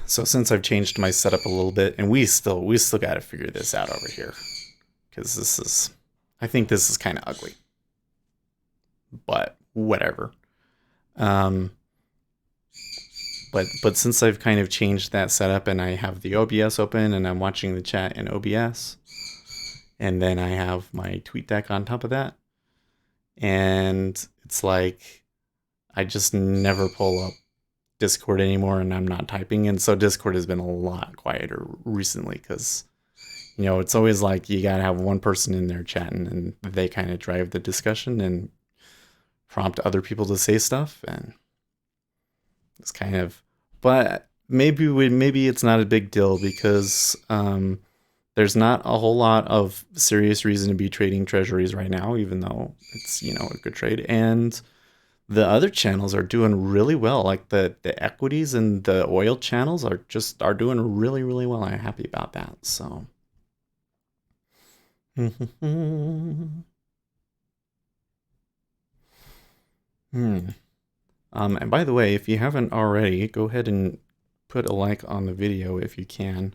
[SPEAKER 1] so since I've changed my setup a little bit, and we still got to figure this out over here, because I think this is kind of ugly, but whatever. Um, but since I've kind of changed that setup and I have the OBS open and I'm watching the chat in OBS, and then I have my TweetDeck on top of that, and it's like I just never pull up Discord anymore, and I'm not typing, and so Discord has been a lot quieter recently because, you know, it's always like you gotta have one person in there chatting and they kind of drive the discussion and prompt other people to say stuff, and it's kind of, but maybe it's not a big deal because there's not a whole lot of serious reason to be trading treasuries right now, even though it's, you know, a good trade. And the other channels are doing really well. Like the equities and the oil channels are doing really, really well. I'm happy about that. So and by the way, if you haven't already, go ahead and put a like on the video if you can.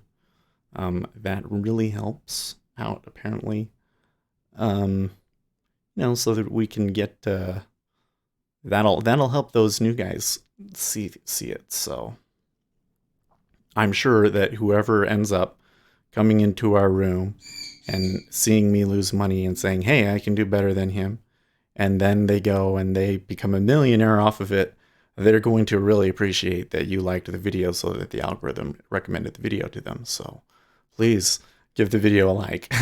[SPEAKER 1] That really helps out, apparently. You know, so that we can get that'll help those new guys see it. So I'm sure that whoever ends up coming into our room and seeing me lose money and saying, "Hey, I can do better than him," and then they go and they become a millionaire off of it, they're going to really appreciate that you liked the video so that the algorithm recommended the video to them. So please give the video a like.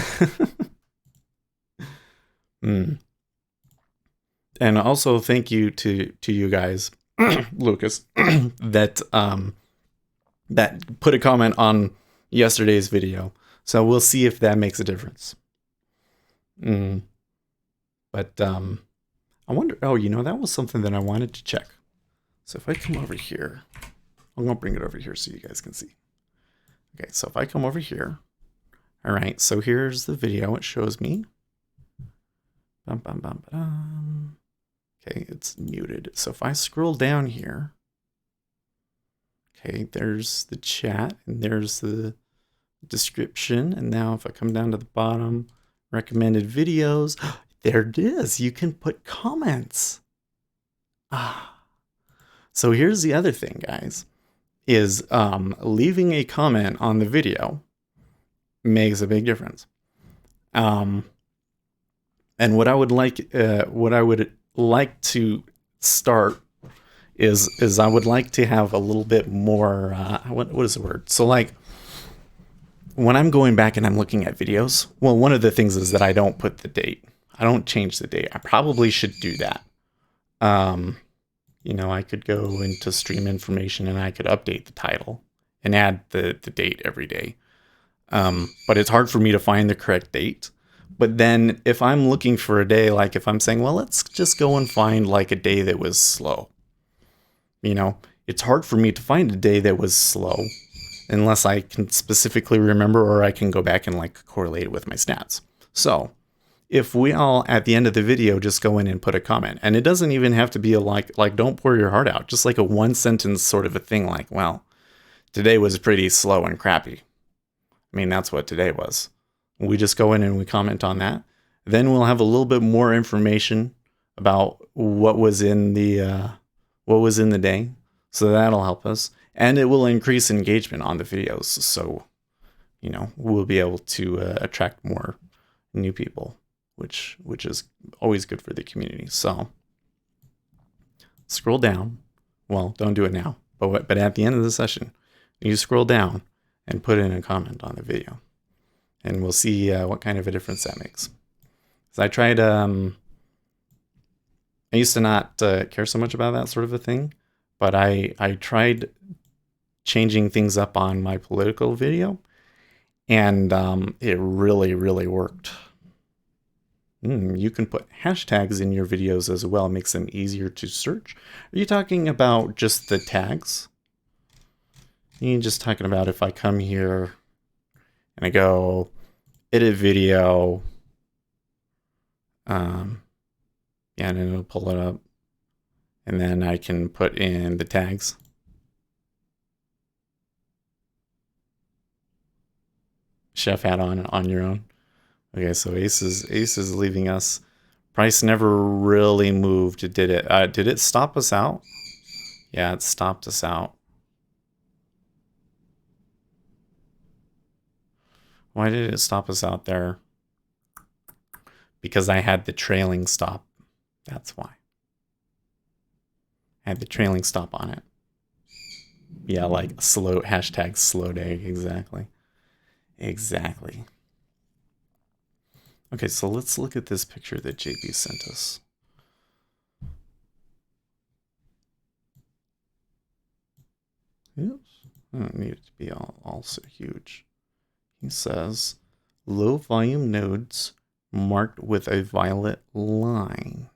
[SPEAKER 1] And also thank you to you guys, Lucas, that that put a comment on yesterday's video. So we'll see if that makes a difference. But I wonder, oh, you know, that was something that I wanted to check. So if I come over here, I'm going to bring it over here so you guys can see. Okay, so if I come over here, all right, so here's the video. It shows me. Bum, bum, bum, bum. Okay, it's muted. So if I scroll down here, okay, there's the chat and there's the description. And now if I come down to the bottom, recommended videos, there it is. You can put comments. So here's the other thing, guys, is leaving a comment on the video makes a big difference. And what I would like to start is I would like to have a little bit more what is the word? So like when I'm going back and I'm looking at videos, well, one of the things is that I don't put the date. I don't change the date. I probably should do that. You know, I could go into stream information and I could update the title and add the date every day. But it's hard for me to find the correct date. But then if I'm looking for a day, like if I'm saying, well, let's just go and find like a day that was slow. You know, it's hard for me to find a day that was slow unless I can specifically remember, or I can go back and like correlate it with my stats. So if we all at the end of the video just go in and put a comment, and it doesn't even have to be a like don't pour your heart out, just like a one sentence sort of a thing, like, well, today was pretty slow and crappy. I mean, that's what today was. We just go in and we comment on that. Then we'll have a little bit more information about what was in the day. So that'll help us, and it will increase engagement on the videos. So, you know, we'll be able to attract more new people, which is always good for the community. So scroll down. Well, don't do it now, but at the end of the session, you scroll down and put in a comment on the video, and we'll see what kind of a difference that makes. So I tried. I used to not care so much about that sort of a thing, but I tried changing things up on my political video, and it really, really worked. You can put hashtags in your videos as well, makes them easier to search. Are you talking about just the tags? You're just talking about if I come here and I go edit video, Yeah, and it'll pull it up. And then I can put in the tags. Chef hat on your own. Okay, so Ace is leaving us. Price never really moved, did it? Did it stop us out? Yeah, it stopped us out. Why did it stop us out there? Because I had the trailing stop. That's why. I had the trailing stop on it. Yeah, like slow hashtag slow day. Exactly. Exactly. Okay, so let's look at this picture that JB sent us. Oops. I don't need it to be also huge. He says, low volume nodes marked with a violet line.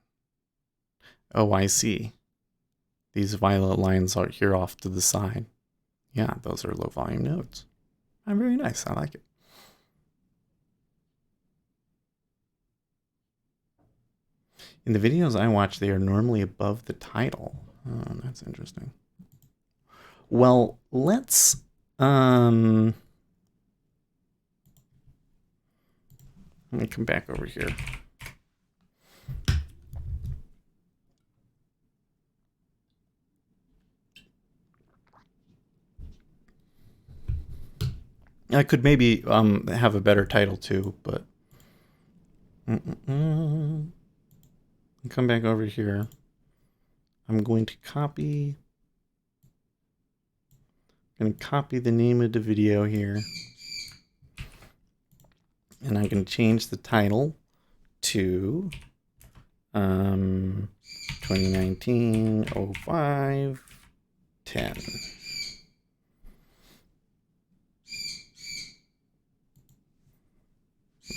[SPEAKER 1] Oh, I see. These violet lines are here off to the side. Yeah, those are low volume nodes. Very nice. I like it. In the videos I watch, they are normally above the title. Oh, that's interesting. Well, let's let me come back over here. I could maybe have a better title too, but come back over here. I'm going to copy the name of the video here. And I can change the title to 2019-05-10.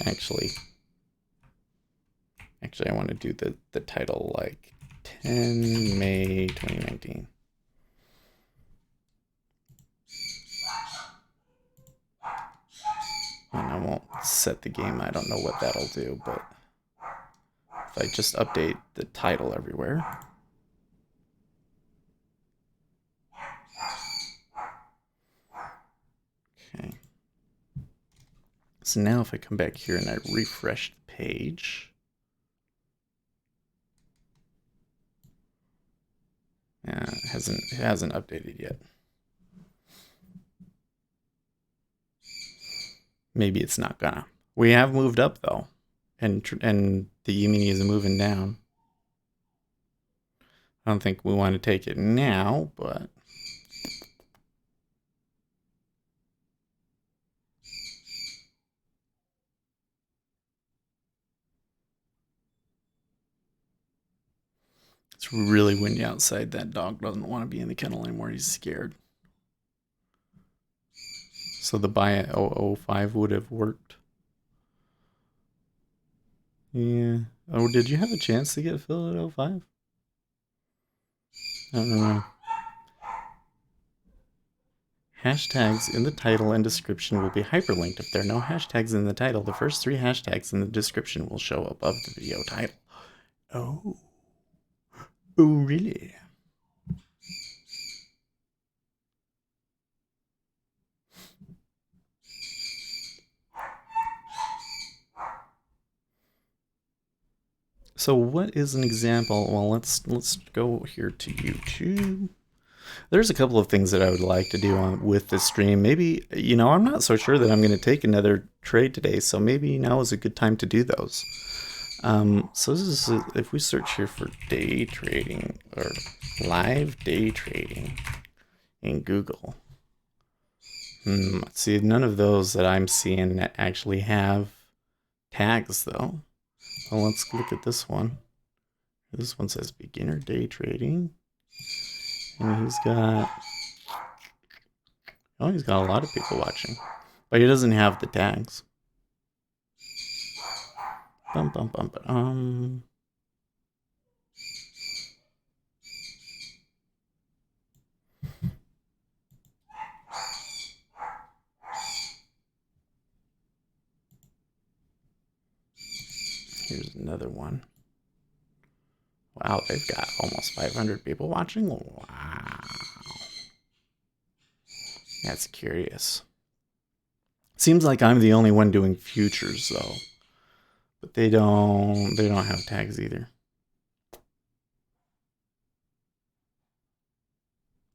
[SPEAKER 1] Actually, I want to do the title like 10 May 2019. And I won't set the game. I don't know what that'll do, but if I just update the title everywhere. Okay. So now if I come back here and I refresh the page. Yeah, it hasn't updated yet. Maybe it's not gonna. We have moved up though, and the E-mini is moving down. I don't think we want to take it now, but it's really windy outside. That dog doesn't want to be in the kennel anymore. He's scared. So the buy at 005 would have worked. Yeah. Oh, did you have a chance to get Phil at 05? I don't know. Hashtags in the title and description will be hyperlinked. If there are no hashtags in the title, the first 3 hashtags in the description will show above the video title. Oh. Oh, really? So what is an example? Well, let's go here to YouTube. There's a couple of things that I would like to do with this stream. Maybe, I'm not so sure that I'm going to take another trade today, so maybe now is a good time to do those. So this is, if we search here for day trading or live day trading in Google. See, none of those that I'm seeing actually have tags though. Well, let's look at this one. This one says beginner day trading. And he's got a lot of people watching. But he doesn't have the tags. Here's another one. Wow, they've got almost 500 people watching. Wow. That's curious. Seems like I'm the only one doing futures though. But they don't have tags either.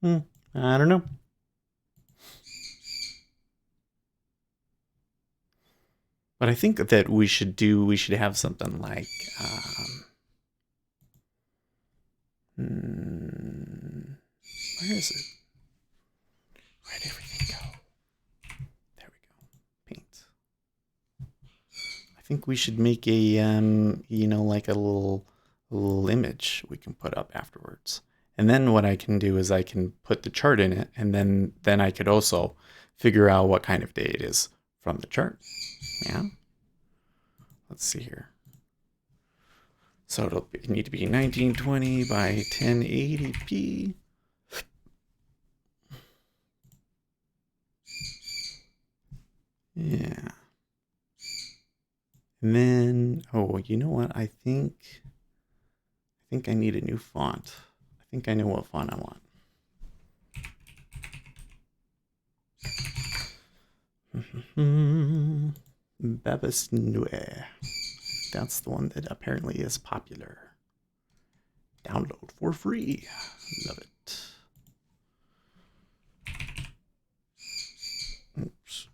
[SPEAKER 1] I don't know. But I think that we should have something like where is it? Where'd everything go? There we go. Paint. I think we should make a like a little image we can put up afterwards. And then what I can do is I can put the chart in it, and then I could also figure out what kind of day it is from the chart. Yeah. Let's see here. So it'll need to be 1920 by 1080p. Yeah. And then, oh, you know what? I think I need a new font. I think I know what font I want. Babasnue. That's the one that apparently is popular. Download for free. Love it. Oops.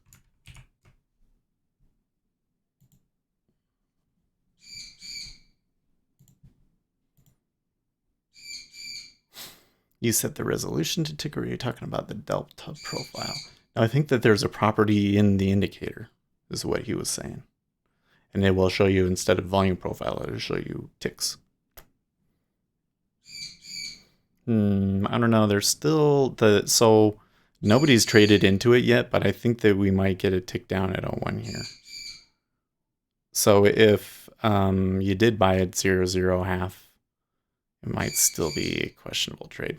[SPEAKER 1] You set the resolution to tick, or are you talking about the delta profile? Now, I think that there's a property in the indicator, is what he was saying. And it will show you, instead of volume profile, it'll show you ticks. I don't know. There's still so nobody's traded into it yet, but I think that we might get a tick down at 01 here. So if you did buy at 0.0 half, it might still be a questionable trade.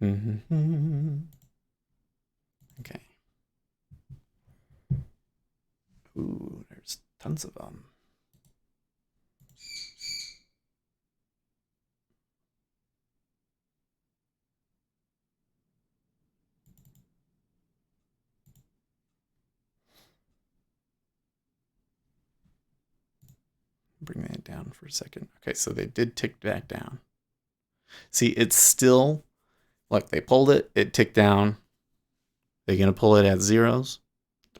[SPEAKER 1] Okay. Ooh, there's tons of them. Bring that down for a second. Okay, so they did tick back down. See, it's still, look, they pulled it, it ticked down. They're going to pull it at zeros.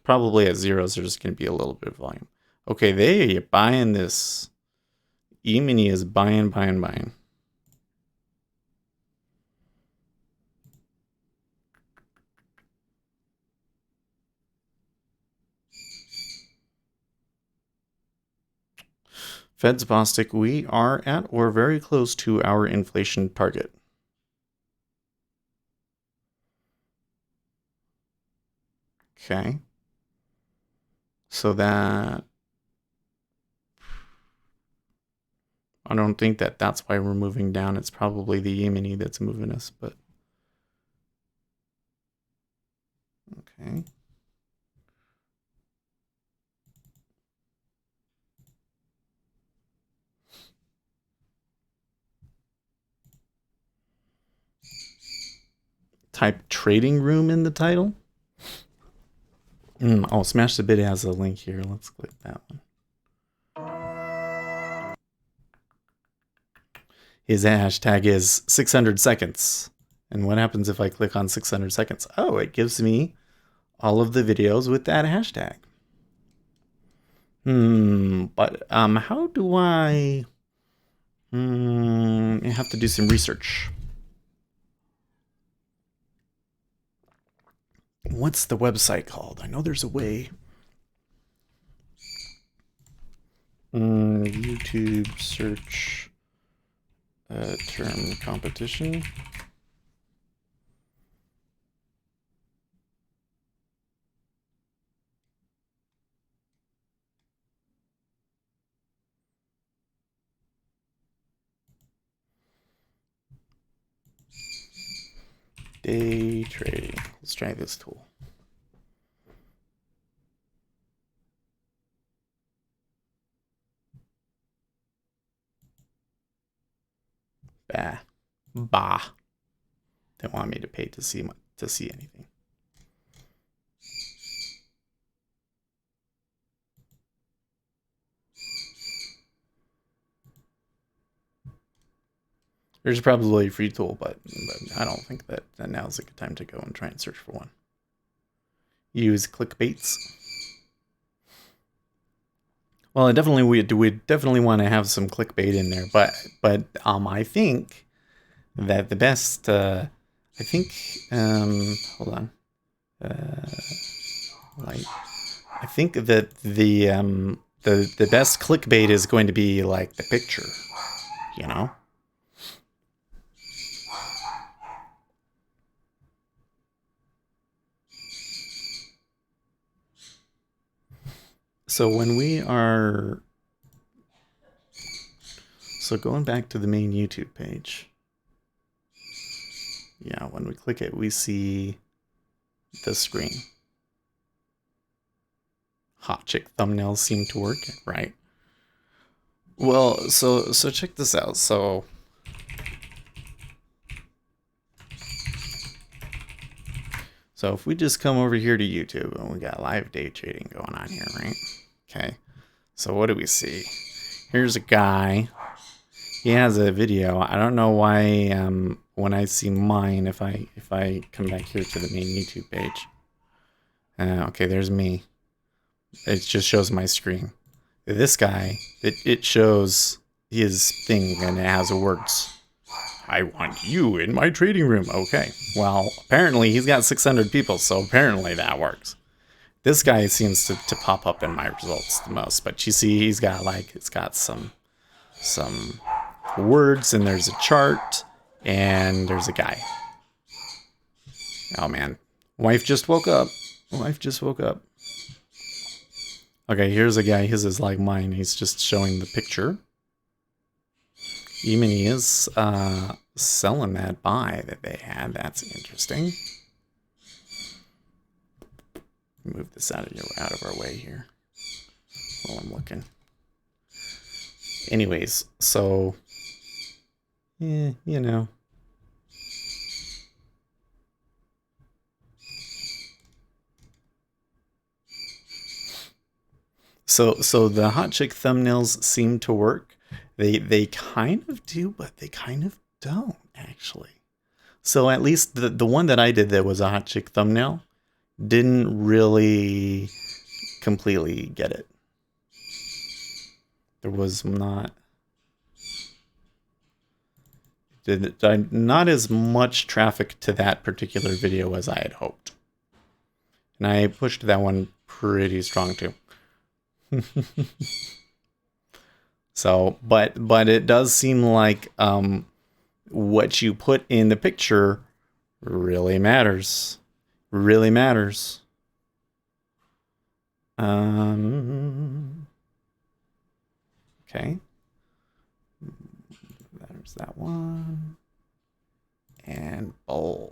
[SPEAKER 1] Probably at zeros, there's going to be a little bit of volume. Okay, they are buying this. E-mini is buying. Fed's Bostic, we are at or very close to our inflation target. Okay. So that, I don't think that that's why we're moving down. It's probably the E-mini that's moving us, but okay. Type trading room in the title. Oh, Smash the Bid has a link here. Let's click that one. His hashtag is 600 seconds. And what happens if I click on 600 seconds? Oh, it gives me all of the videos with that hashtag. But how do I have to do some research. What's the website called? I know there's a way. YouTube search term competition. Day trading. Let's try this tool. Bah. They want me to pay to see anything. There's probably a free tool, but I don't think that now's a good time to go and try and search for one. Use clickbaits. Well, we definitely want to have some clickbait in there, but I think that the best hold on. Like I think that the best clickbait is going to be like the picture, you know? So when we are going back to the main YouTube page. Yeah, when we click it, we see the screen. Hot chick thumbnails seem to work, right? Well, so check this out. So if we just come over here to YouTube and we got live day trading going on here, right? Okay. So what do we see? Here's a guy. He has a video. I don't know why when I see mine, if I come back here to the main YouTube page. Okay, there's me. It just shows my screen. This guy, it shows his thing and it has words. I want you in my trading room. Okay. Well, apparently he's got 600 people, so apparently that works. This guy seems to pop up in my results the most, but you see he's got it's got some words and there's a chart and there's a guy. Oh man. Wife just woke up. Okay, here's a guy. His is like mine. He's just showing the picture. Even he is selling that buy that they had. That's interesting. Move this out of our way here while I'm looking. Anyways, so yeah, you know. So the hot chick thumbnails seem to work. They kind of do, but they kind of don't actually. So at least the one that I did that was a hot chick thumbnail didn't really completely get it. There was not as much traffic to that particular video as I had hoped. And I pushed that one pretty strong too. So, but it does seem like what you put in the picture really matters. Really matters. Okay. There's that one. And bold.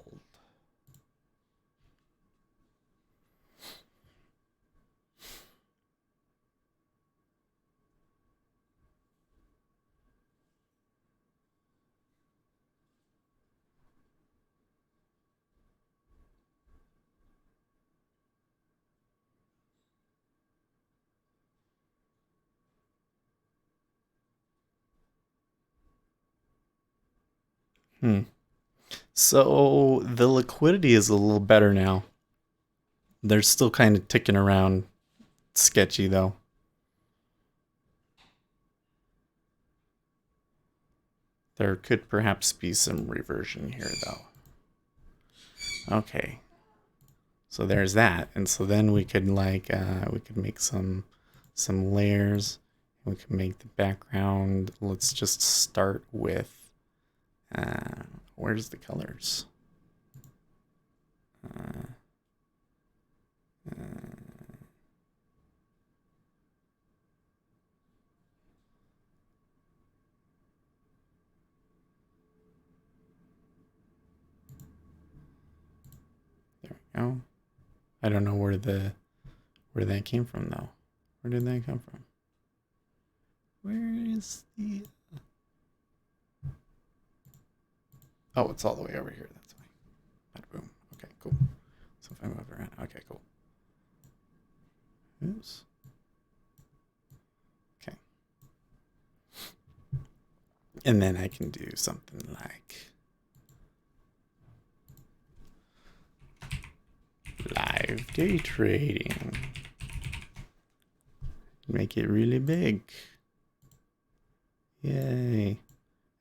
[SPEAKER 1] So the liquidity is a little better now. They're still kind of ticking around sketchy though. There could perhaps be some reversion here though. Okay. So there's that. And so then we could we could make some layers. We can make the background. Let's just start with where's the colors? There we go. I don't know where that came from though. Where did that come from? Where is the Oh, it's all the way over here. That's why. Bada boom. Okay, cool. So if I move it around, okay, cool. Oops. Okay. And then I can do something like live day trading. Make it really big. Yay.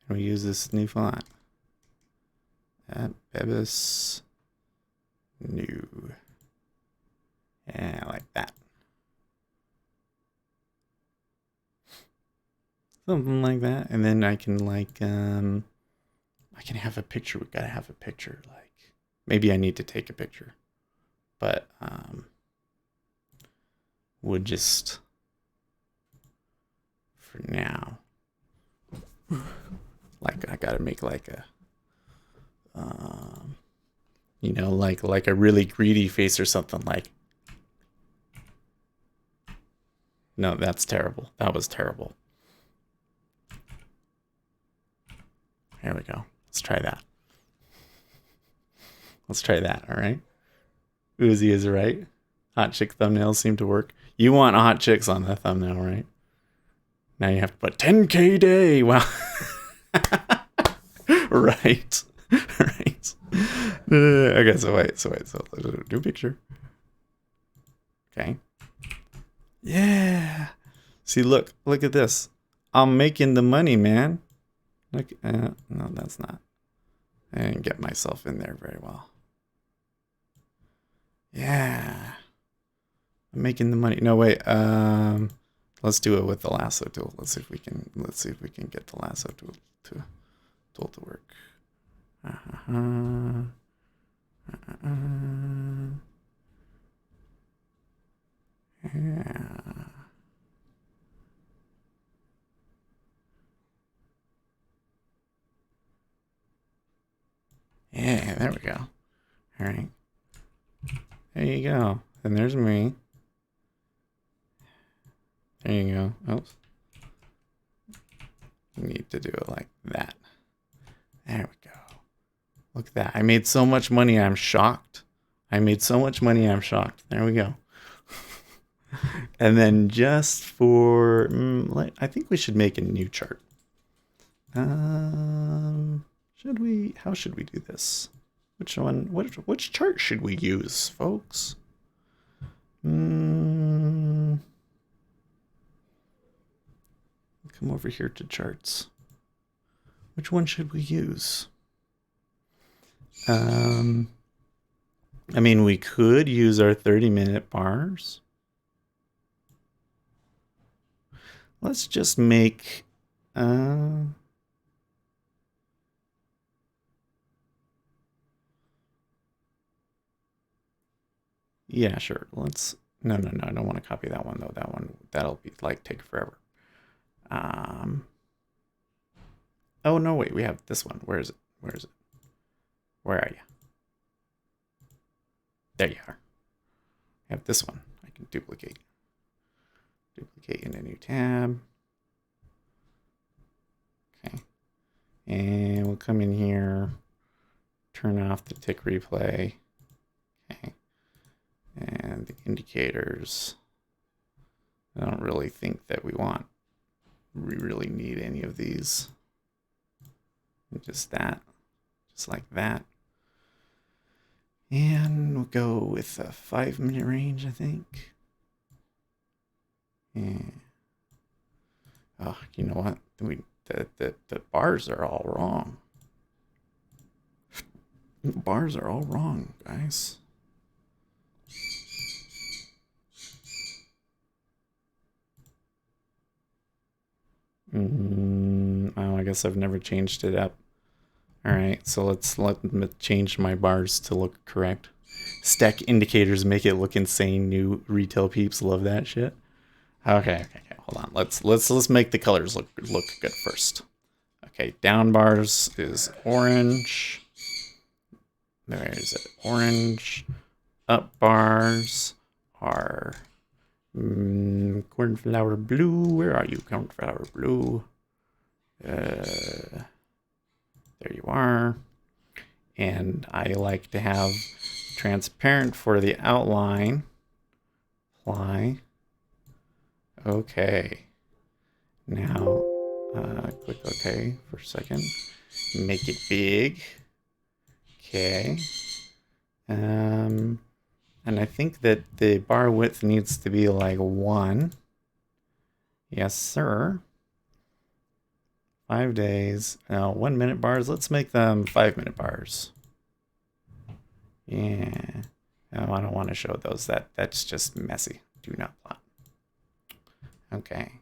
[SPEAKER 1] And we use this new font. Bebis new. Yeah, like that. Something like that. And then I can like I can have a picture. We gotta have a picture. Like maybe I need to take a picture. But we'll just for now. Like I gotta make like a you know, like a really greedy face or something like. No, that's terrible. That was terrible. Here we go. Let's try that. Let's try that, all right? Uzi is right. Hot chick thumbnails seem to work. You want hot chicks on the thumbnail, right? Now you have to put 10K day. Wow. Right. Right. Okay, so wait. So let's do a picture. Okay. Yeah. See, look at this. I'm making the money, man. Look, no, that's not. I didn't get myself in there very well. Yeah. I'm making the money. No, wait. Let's do it with the lasso tool. Let's see if we can get the lasso tool to work. Yeah. Yeah, there we go. All right. There you go. And there's me. There you go. Oops. You need to do it like that. There we go. Look at that. I made so much money, I'm shocked. There we go. And then just for, I think we should make a new chart. Should we? How should we do this? Which one? Which chart should we use, folks? Come over here to charts. Which one should we use? I mean, we could use our 30-minute bars. Let's just make yeah, sure. Let's no, I don't want to copy that one though. That'll be like take forever. Oh no, wait, we have this one. Where is it? Where are you? There you are. I have this one. I can duplicate. Duplicate in a new tab. Okay. And we'll come in here, turn off the tick replay. Okay. And the indicators. I don't really think that we really need any of these. Just that. Just like that. And we'll go with a 5-minute range, I think. Yeah. Oh, you know what? The bars are all wrong. The bars are all wrong, guys. Oh, I guess I've never changed it up. All right, so let me change my bars to look correct. Stack indicators make it look insane. New retail peeps love that shit. Okay. Hold on. Let's make the colors look good first. Okay, down bars is orange. Where is it? Orange. Up bars are cornflower blue. Where are you, cornflower blue? There you are. And I like to have transparent for the outline. Apply. Okay. Now, click OK for a second. Make it big. Okay. And I think that the bar width needs to be like 1. Yes, sir. 5 days. Now, 1 minute bars. Let's make them 5-minute bars. Yeah. No, I don't want to show those. That's just messy. Do not plot. Okay.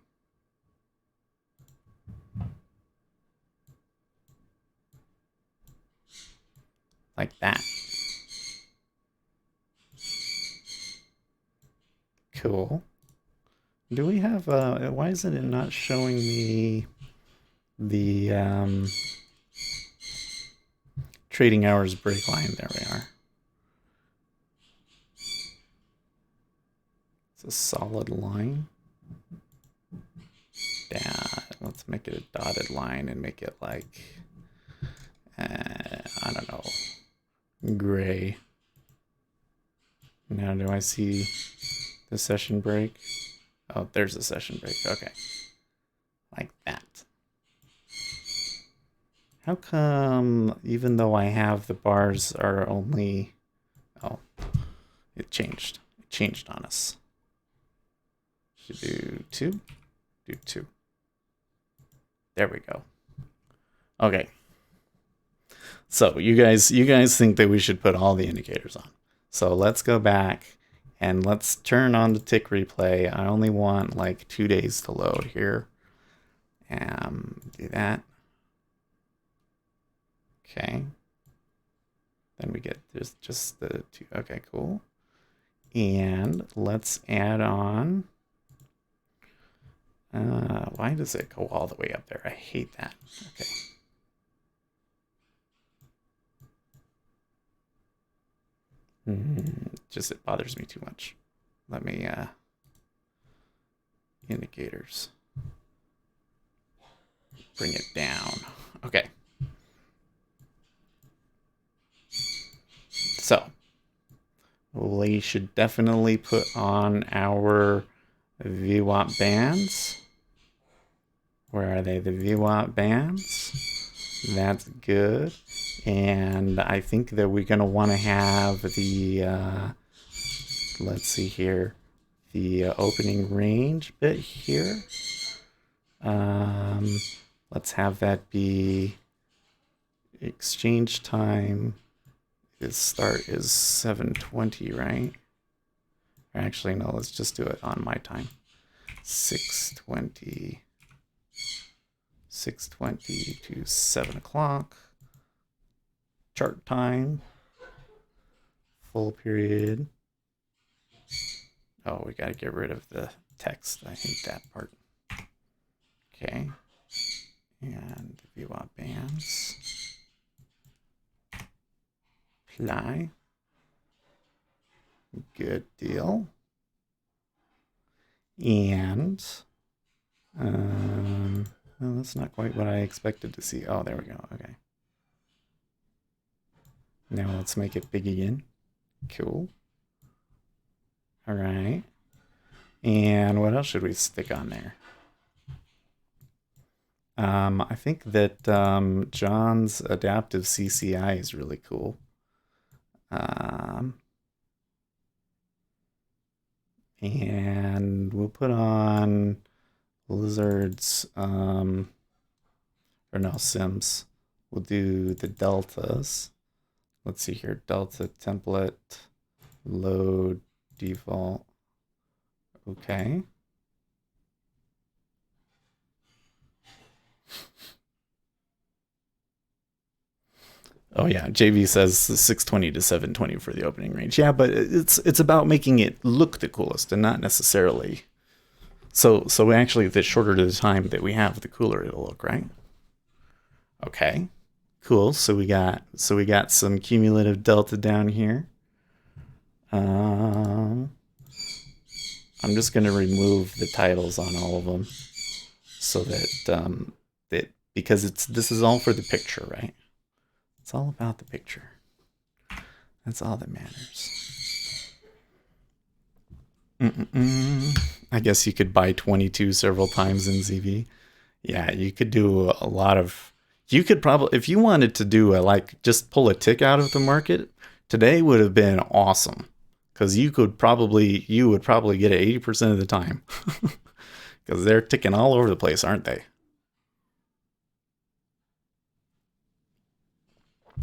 [SPEAKER 1] Like that. Cool. Do we have, why isn't it not showing me the trading hours break line? There we are. It's a solid line. Yeah, let's make it a dotted line and make it like, I don't know, gray. Now, do I see the session break? Oh, there's a session break. Okay. Like that. How come, even though I have the bars are only... Oh, it changed. It changed on us. Should do 2. Do 2. There we go. Okay. So you guys think that we should put all the indicators on. So let's go back and let's turn on the tick replay. I only want like 2 days to load here. Do that. Okay. Then we get just the 2. Okay, cool. And let's add on. Why does it go all the way up there? I hate that. Okay. Just it bothers me too much. Let me indicators. Bring it down. Okay. So we should definitely put on our VWAP bands. Where are they? The VWAP bands. That's good. And I think that we're going to want to have the, let's see here, the opening range bit here. Let's have that be exchange time. Its start is 7:20, right? Or actually, no, let's just do it on my time. 6:20 to 7 o'clock. Chart time. Full period. Oh, we gotta get rid of the text. I hate that part. Okay. And the VWAP bands. Apply. Good deal. And well, that's not quite what I expected to see. Oh, there we go. Okay. Now let's make it big again. Cool. All right. And what else should we stick on there? I think that John's adaptive CCI is really cool. And we'll put on Lizards, or no, Sims. We'll do the deltas. Let's see here, delta template, load, default. Okay. Oh yeah, JV says 620 to 720 for the opening range. Yeah, but it's about making it look the coolest and not necessarily. So actually, the shorter the time that we have, the cooler it'll look, right? Okay, cool. So we got some cumulative delta down here. I'm just gonna remove the titles on all of them, so that because this is all for the picture, right? It's all about the picture. That's all that matters. I guess you could buy 22 several times in ZV. Yeah, you could do a lot of. You could probably, if you wanted to do just pull a tick out of the market, today would have been awesome. Because you would probably get it 80% of the time. Because they're ticking all over the place, aren't they?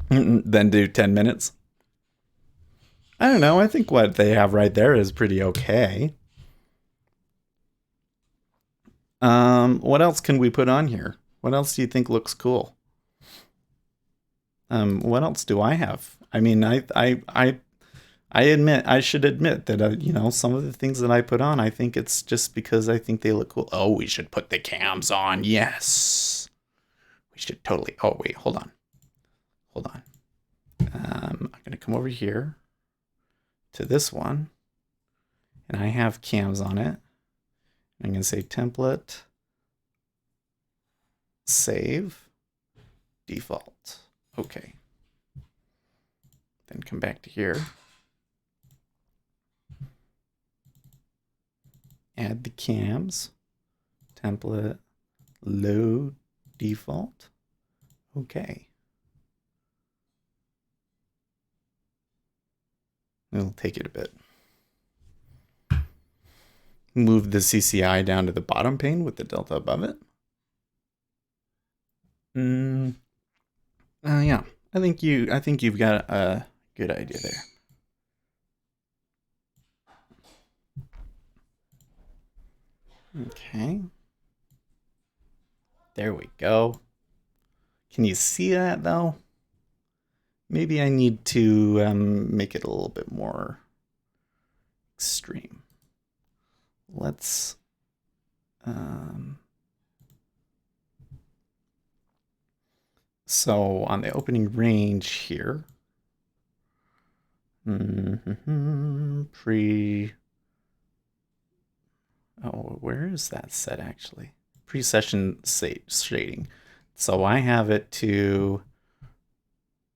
[SPEAKER 1] Then do 10 minutes. I don't know. I think what they have right there is pretty okay. What else can we put on here? What else do you think looks cool? What else do I have? I mean, I should admit that some of the things that I put on, I think it's just because I think they look cool. Oh, we should put the cams on. Yes, we should totally. Oh wait, hold on. I'm gonna come over here to this one, and I have cams on it. I'm gonna say template, save, default. Okay. Then come back to here. Add the cams, template, load, default. Okay. It'll take it a bit. Move the CCI down to the bottom pane with the delta above it. Yeah, I think you've got a good idea there. Okay. There we go. Can you see that though? Maybe I need to make it a little bit more extreme. Let's so on the opening range here, where is that set actually? Pre-session shading. So I have it to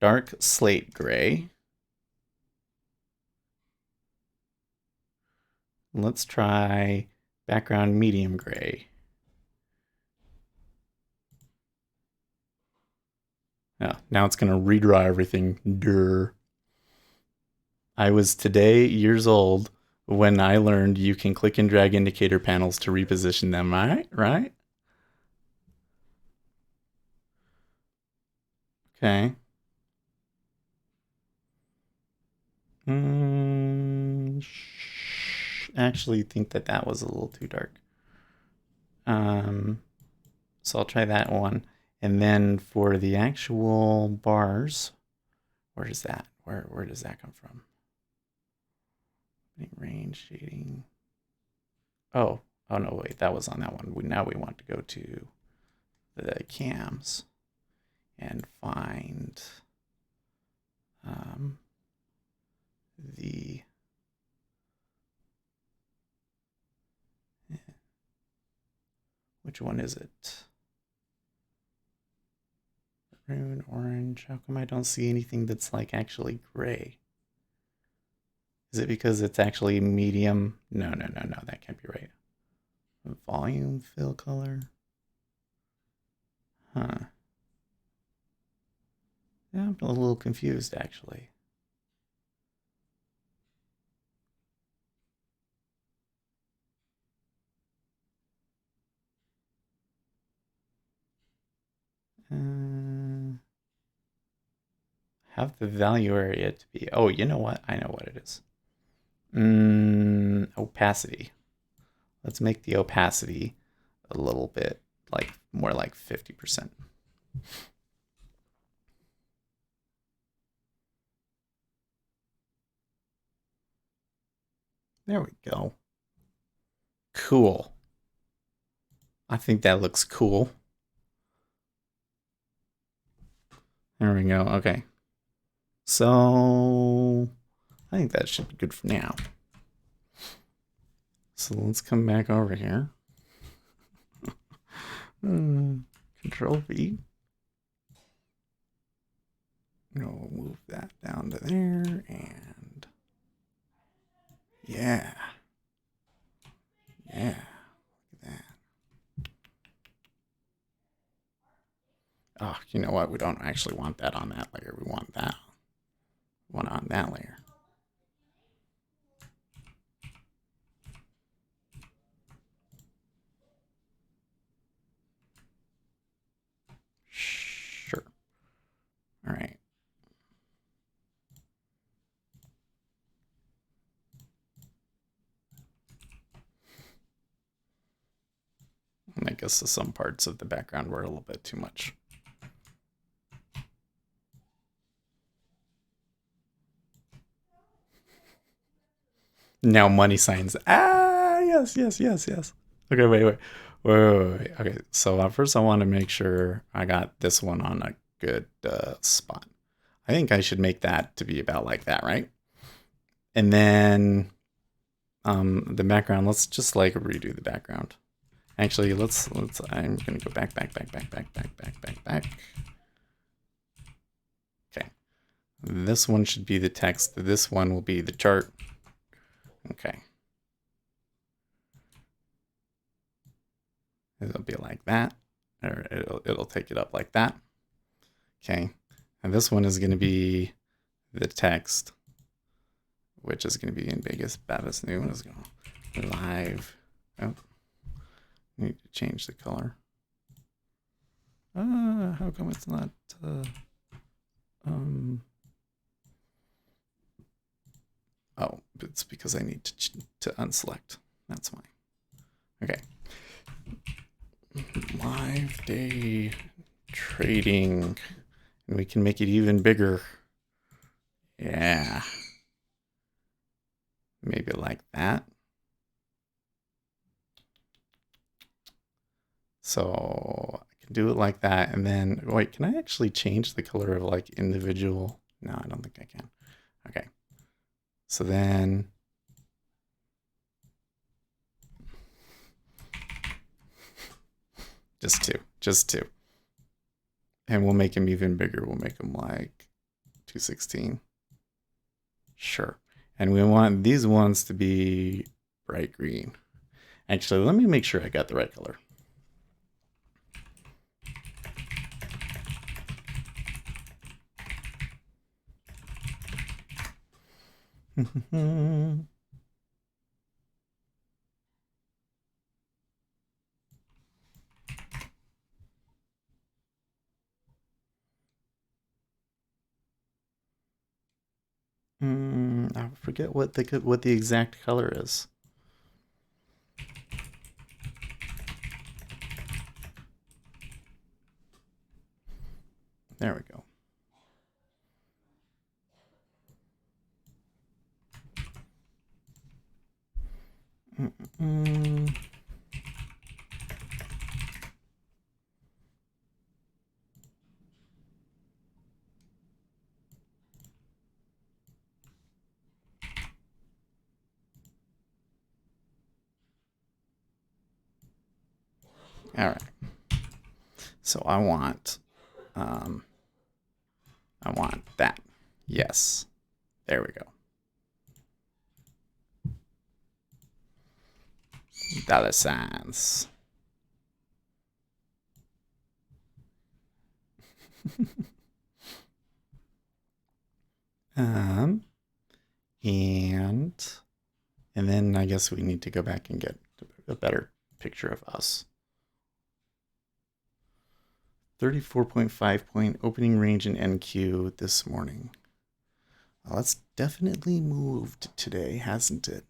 [SPEAKER 1] dark slate gray. Let's try background medium gray. Oh, now it's going to redraw everything. Durr. I was today years old when I learned you can click and drag indicator panels to reposition them, right? Okay. Actually think that was a little too dark. So I'll try that one. And then for the actual bars, where is that? Where does that come from? Range shading. Oh no, wait, that was on that one. Now we want to go to the cams and find the which one is it? Maroon, orange. How come I don't see anything that's like actually gray? Is it because it's actually medium? No, that can't be right. Volume fill color. Huh. Yeah, I'm a little confused actually. Have the value area to be. Oh, you know what? I know what it is. Opacity. Let's make the opacity a little bit more like 50%. There we go. Cool. I think that looks cool. There we go. Okay. So I think that should be good for now. So let's come back over here. Control V. We'll move that down to there, and yeah. Yeah. Look at that. Oh, you know what? We don't actually want that on that layer. We want that one on that layer. Sure. All right. And I guess some parts of the background were a little bit too much. Now money signs. Ah, yes, yes, yes, yes. Okay, wait. Okay, so first I want to make sure I got this one on a good spot. I think I should make that to be about like that, right? And then the background, let's just like redo the background. Actually, let's I'm gonna go back. Okay. This one should be the text. This one will be the chart. Okay. It'll be like that, or it'll take it up like that. Okay. And this one is going to be the text, which is going to be in biggest, baddest, new. Is going to live. Oh, need to change the color. How come it's not? Oh, it's because I need to unselect. That's why. Okay. Live day trading, and we can make it even bigger. Yeah. Maybe like that. So I can do it like that. And then, wait, can I actually change the color of like individual? No, I don't think I can. Okay. So then, just two. And we'll make them even bigger. We'll make them like 216. Sure. And we want these ones to be bright green. Actually, let me make sure I got the right color. I forget what the exact color is. There we go. All right. So I want that. Yes. There we go. Dollar signs. and then I guess we need to go back and get a better picture of us. 34.5 point opening range in NQ this morning. Well, that's definitely moved today, hasn't it?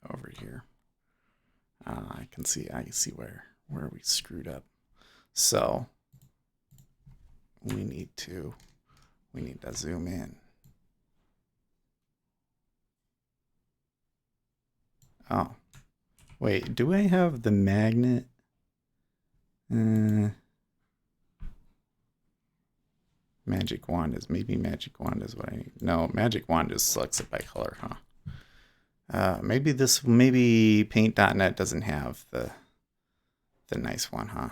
[SPEAKER 1] Over here. I see where we screwed up. So we need to zoom in. Oh, wait, do I have the magnet? Magic wand is what I need. No, magic wand just selects it by color, huh? Maybe paint.net doesn't have the nice one, huh?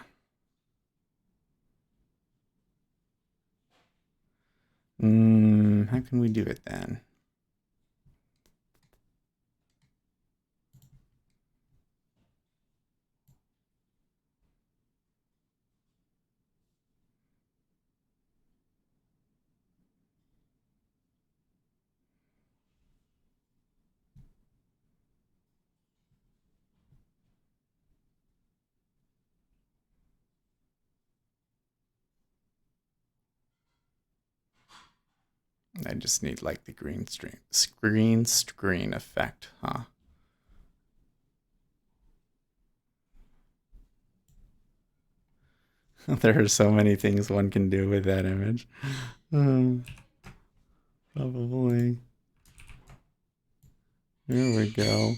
[SPEAKER 1] How can we do it then? I just need like the green screen effect, huh? There are so many things one can do with that image. Probably. There we go.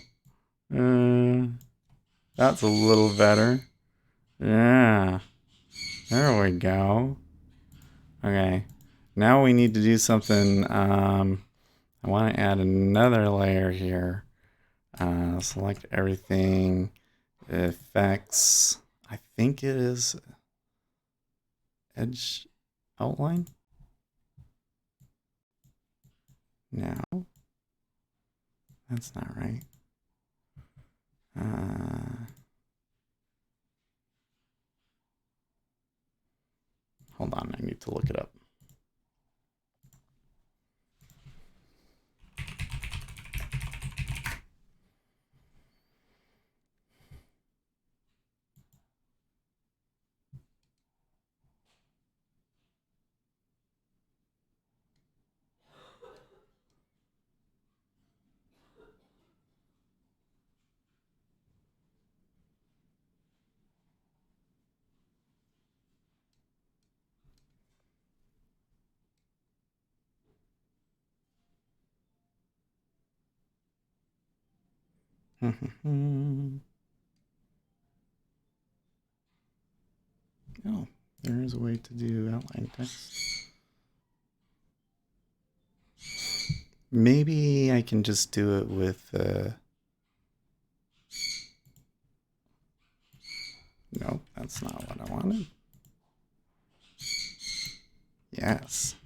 [SPEAKER 1] That's a little better. Yeah. There we go. Okay. Now we need to do something. I want to add another layer here. Select everything. Effects. I think it is edge outline. No. That's not right. Hold on, I need to look it up. Oh, there is a way to do outline text. Maybe I can just do it with nope, that's not what I wanted. Yes.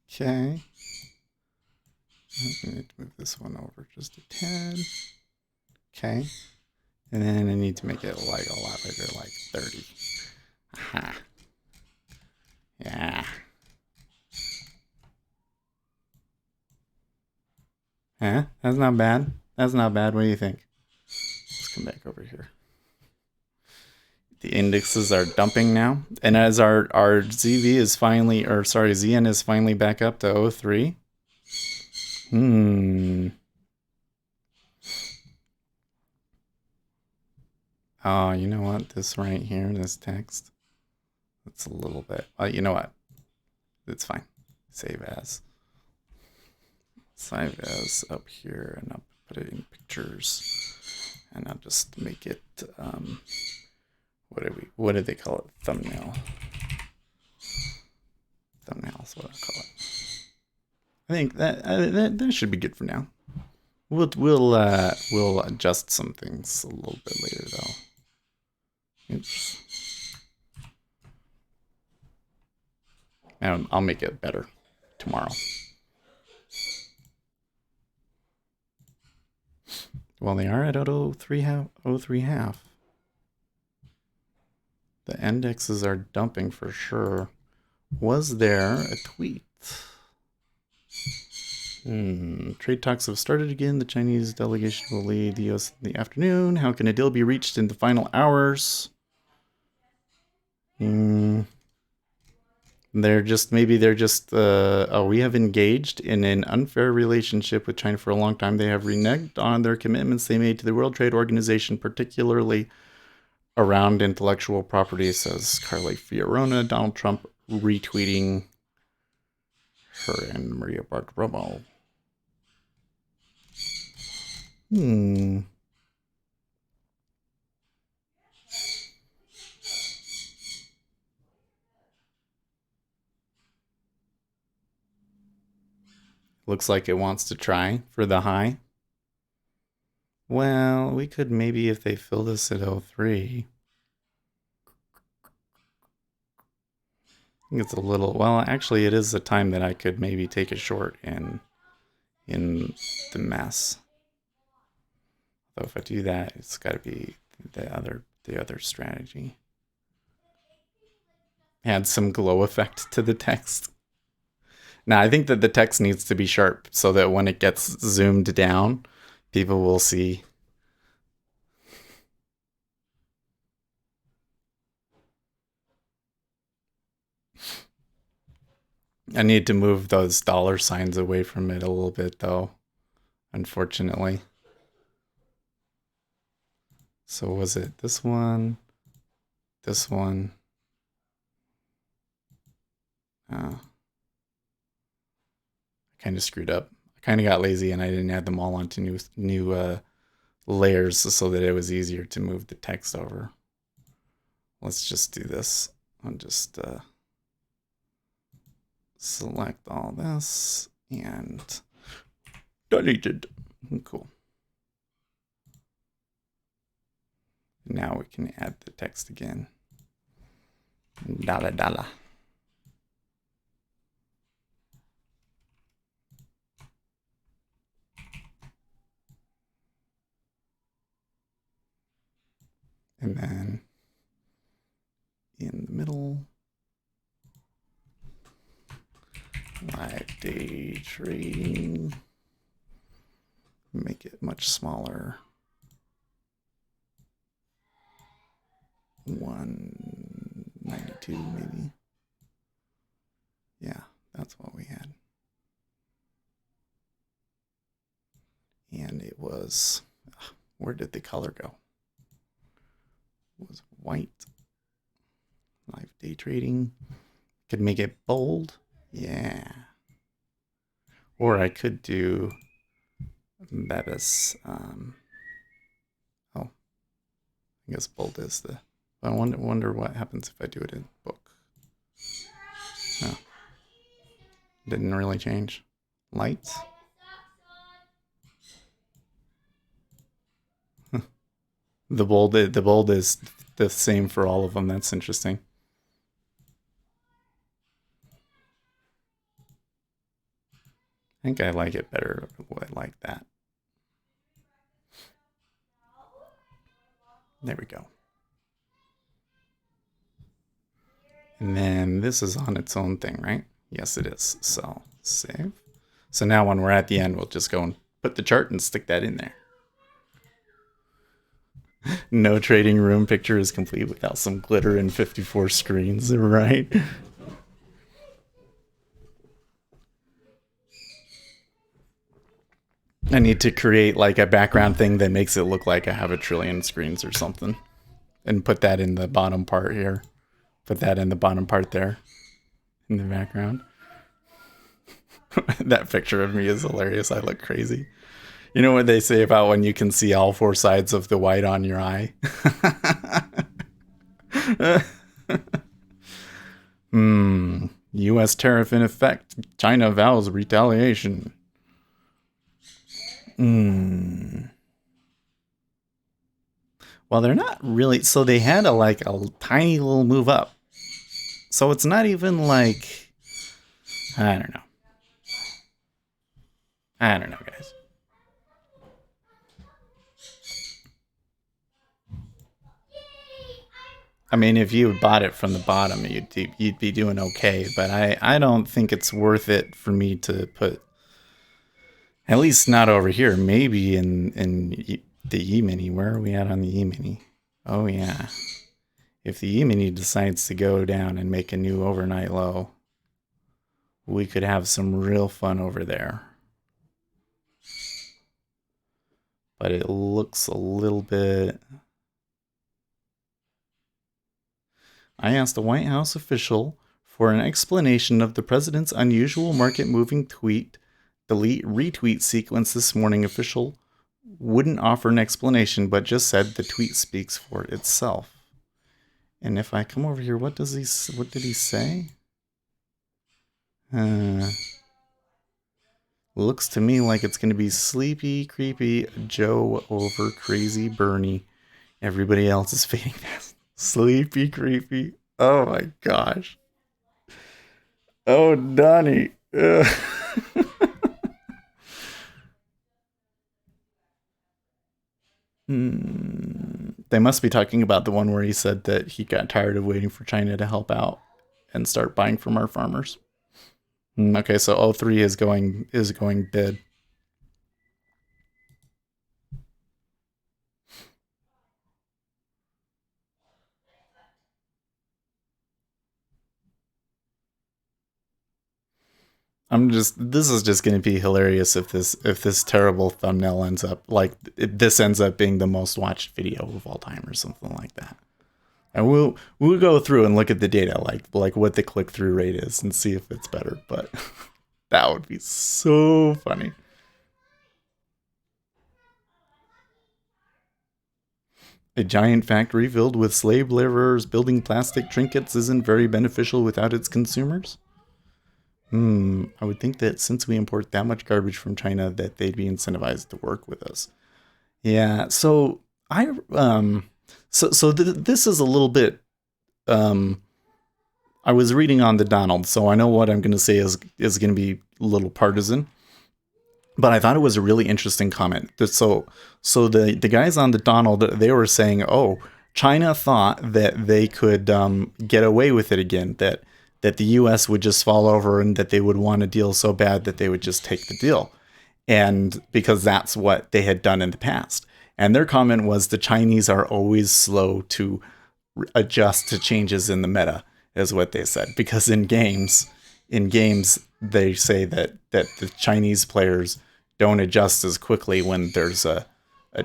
[SPEAKER 1] Okay. I need to move this one over just a tad. Okay. And then I need to make it like a lot bigger, like 30. Aha. Yeah. Huh? That's not bad. That's not bad. What do you think? Let's come back over here. The indexes are dumping now. And as our ZV is finally, or sorry, ZN is finally back up to 03. Oh, you know what? This right here, this text, it's a little bit, you know what? It's fine. Save as. Save as up here, and I'll put it in pictures. And I'll just make it, what do they call it? Thumbnail. Thumbnail is what I call it. I think that should be good for now. We'll adjust some things a little bit later though. Oops. And I'll make it better tomorrow. Well, they are at 03 half. The indexes are dumping for sure. Was there a tweet? Trade talks have started again. The Chinese delegation will lead the US in the afternoon. How can a deal be reached in the final hours? Maybe they're just, we have engaged in an unfair relationship with China for a long time. They have reneged on their commitments they made to the World Trade Organization, particularly around intellectual property, says Carly Fiorina. Donald Trump retweeting her and Maria Bartiromo. Looks like it wants to try for the high. Well, we could maybe, if they fill this at 03. I think it's a little, well, actually it is the time that I could maybe take a short in the mess. Though if I do that, it's got to be the other strategy. Add some glow effect to the text. Now, I think that the text needs to be sharp so that when it gets zoomed down, people will see. I need to move those dollar signs away from it a little bit, though, unfortunately. So was it this one? This one? I kind of screwed up. I kind of got lazy and I didn't add them all onto new layers so that it was easier to move the text over. Let's just do this. I'll just select all this and deleted. Cool. Now we can add the text again. Dala. And then in the middle, live day trading, make it much smaller. 192 maybe. Yeah, that's what we had. And it was, where did the color go? It was white. Live day trading. Could make it bold. Yeah. Or I could do Bevis. I guess bold is the. I wonder what happens if I do it in book. No. Didn't really change. Light. The bold is the same for all of them. That's interesting. I think I like it better like that. There we go. And then this is on its own thing, right? Yes, it is. So save. So now when we're at the end, we'll just go and put the chart and stick that in there. No trading room picture is complete without some glitter and 54 screens, right? I need to create like a background thing that makes it look like I have a trillion screens or something. And put that in the bottom part here. Put that in the bottom part there. In the background. That picture of me is hilarious. I look crazy. You know what they say about when you can see all four sides of the white on your eye? U.S. tariff in effect. China vows retaliation. Well, they're not really. So they had a tiny little move up. So it's not even like. I don't know. Guys. I mean, if you bought it from the bottom, you'd be doing okay. But I don't think it's worth it for me to put. At least not over here. Maybe in the E-mini. Where are we at on the E-mini? Oh, yeah. If the E-mini decides to go down and make a new overnight low, we could have some real fun over there. But it looks a little bit... I asked a White House official for an explanation of the president's unusual market-moving tweet delete retweet sequence this morning. Official wouldn't offer an explanation, but just said the tweet speaks for itself. And if I come over here, what did he say? Looks to me like it's going to be Sleepy, Creepy Joe over Crazy Bernie. Everybody else is fading fast. Sleepy, Creepy. Oh my gosh. Oh, Donnie. They must be talking about the one where he said that he got tired of waiting for China to help out and start buying from our farmers. Okay, so O3 is going bid. This is just going to be hilarious if this terrible thumbnail ends up like this ends up being the most watched video of all time or something like that. And we'll go through and look at the data, like what the click through rate is, and see if it's better. But that would be so funny. A giant factory filled with slave laborers building plastic trinkets isn't very beneficial without its consumers. I would think that since we import that much garbage from China, that they'd be incentivized to work with us. Yeah. So this is a little bit. I was reading on the Donald, so I know what I'm going to say is going to be a little partisan. But I thought it was a really interesting comment. So the guys on the Donald, they were saying, oh, China thought that they could get away with it again, that the U.S. would just fall over and that they would want a deal so bad that they would just take the deal. And because that's what they had done in the past. And their comment was the Chinese are always slow to adjust to changes in the meta, is what they said. Because in games, they say that the Chinese players don't adjust as quickly when there's a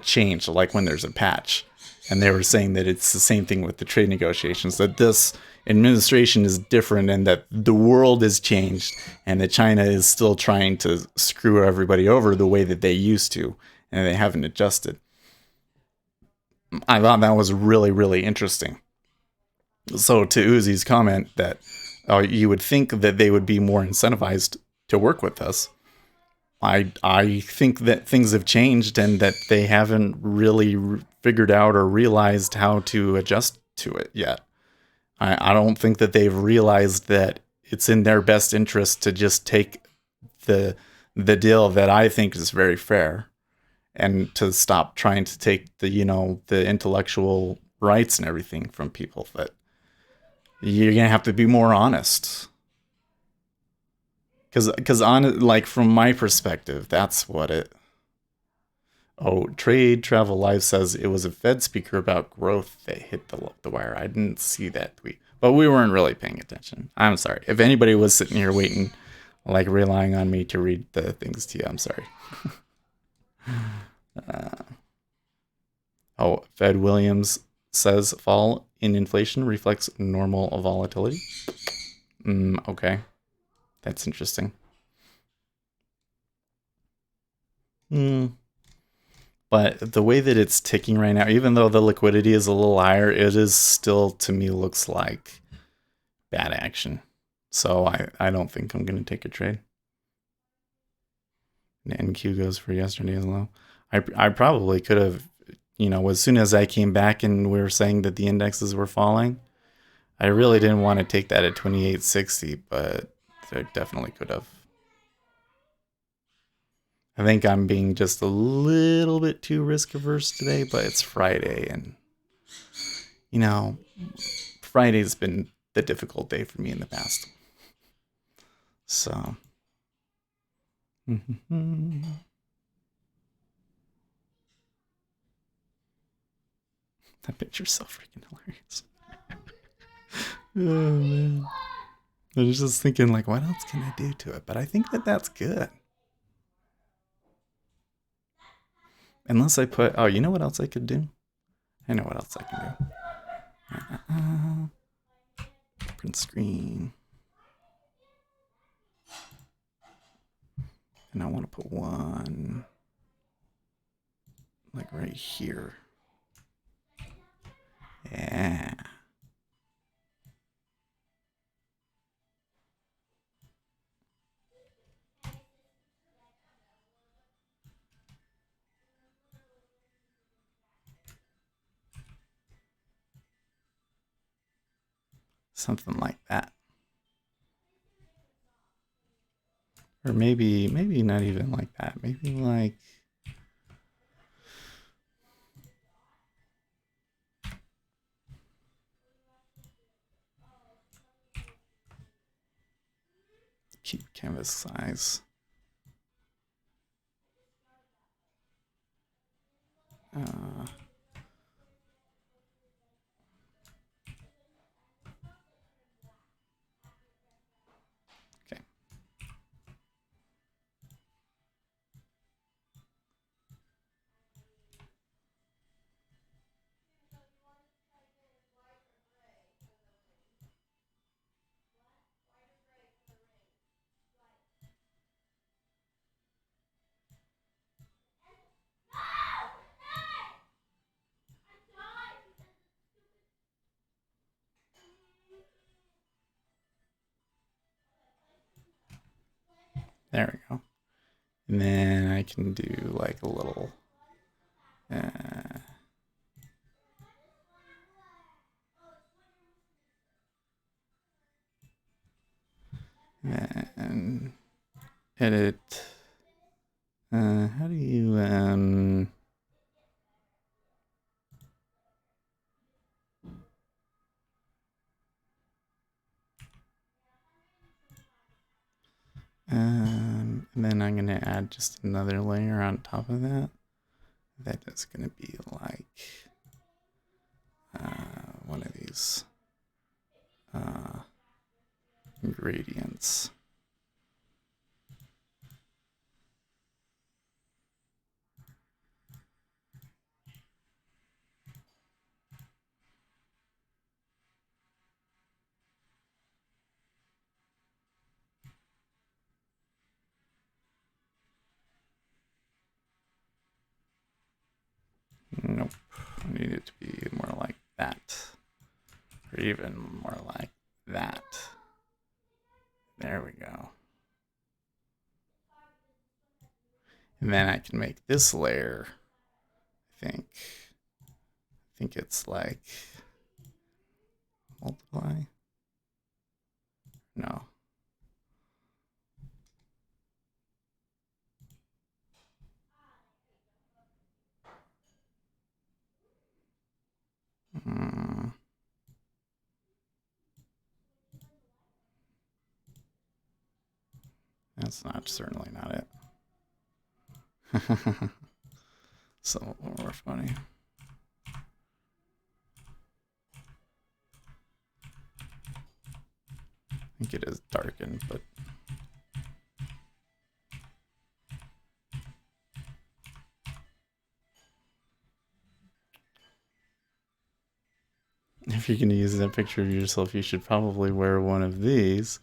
[SPEAKER 1] change, like when there's a patch. And they were saying that it's the same thing with the trade negotiations, that this administration is different and that the world has changed and that China is still trying to screw everybody over the way that they used to, and they haven't adjusted. I thought that was really, really interesting. So to Uzi's comment that you would think that they would be more incentivized to work with us, I think that things have changed and that they haven't really figured out or realized how to adjust to it yet. I don't think that they've realized that it's in their best interest to just take the deal that I think is very fair, and to stop trying to take the intellectual rights and everything from people. That you're gonna have to be more honest. Because on like from my perspective, that's what it. Oh, Trade Travel Live says it was a Fed speaker about growth that hit the wire. I didn't see that tweet, but we weren't really paying attention. I'm sorry. If anybody was sitting here waiting, like relying on me to read the things to you, I'm sorry. Fed Williams says fall in inflation reflects normal volatility. Okay. That's interesting. But the way that it's ticking right now, even though the liquidity is a little higher, it is still, to me, looks like bad action. So I don't think I'm going to take a trade. And NQ goes for yesterday's low. I probably could have, as soon as I came back and we were saying that the indexes were falling, I really didn't want to take that at 2860, but I definitely could have. I think I'm being just a little bit too risk averse today, but it's Friday, and Friday's been the difficult day for me in the past. So that picture's so freaking hilarious. Oh man. I was just thinking, like, what else can I do to it? But I think that that's good. Unless I put, oh, you know what else I could do? I know what else I can do. Print screen. And I want to put one like right here. Yeah. Something like that. Or maybe not even like that. Maybe like keep canvas size. Uh, okay. There we go. And then I can do like a little and edit. How do you and then I'm gonna add just another layer on top of that. That is gonna be like one of these gradients. Nope. I need it to be more like that. Or even more like that. There we go. And then I can make this layer, I think it's like multiply. No. That's not certainly not it. So more funny. I think it is darkened, but if you're gonna use that picture of yourself, you should probably wear one of these.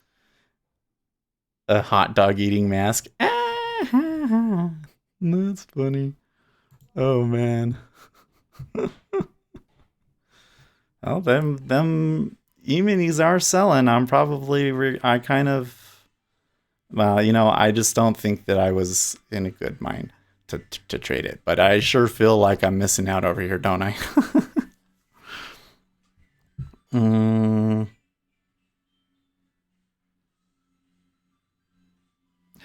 [SPEAKER 1] A hot dog eating mask. That's funny. Oh man. Well, them e-minis are selling. I'm probably I kind of, well, I just don't think that I was in a good mind to trade it. But I sure feel like I'm missing out over here, don't I?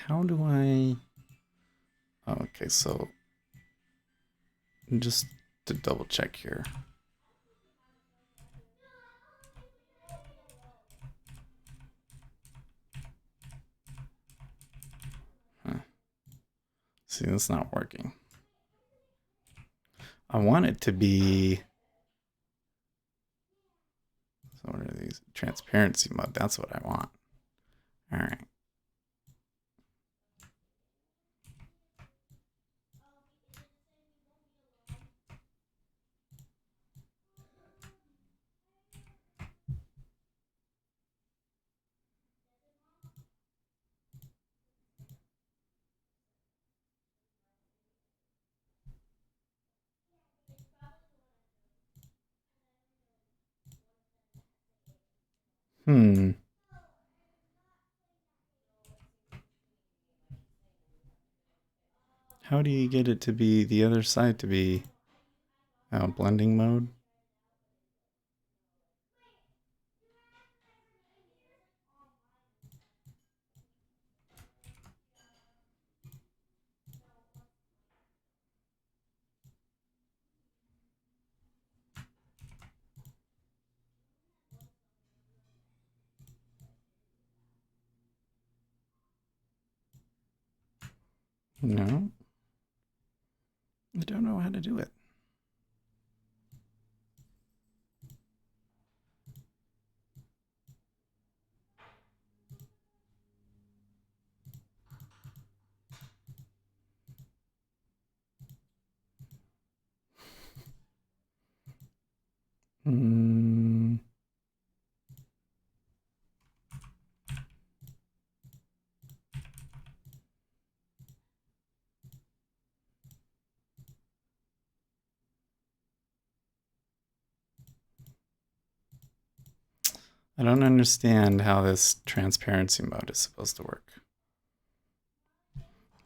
[SPEAKER 1] How do I? Okay, so just to double check here. See, that's not working. I want it to be. So what are these? Transparency mode. That's what I want. All right. How do you get it to be the other side to be blending mode? No, I don't know how to do it. Hmm. I don't understand how this transparency mode is supposed to work.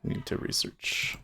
[SPEAKER 1] Need to research.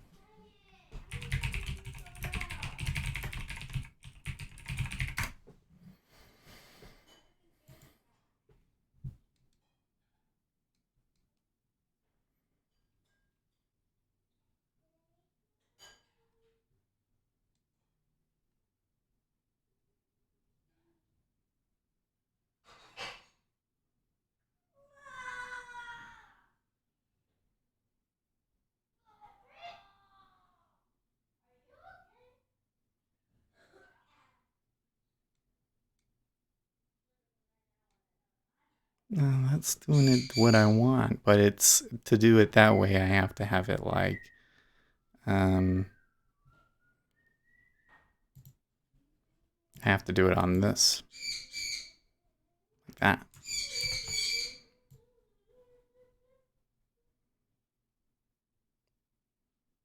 [SPEAKER 1] No, that's doing it what I want, but it's to do it that way. I have to have it like, I have to do it on this, like that,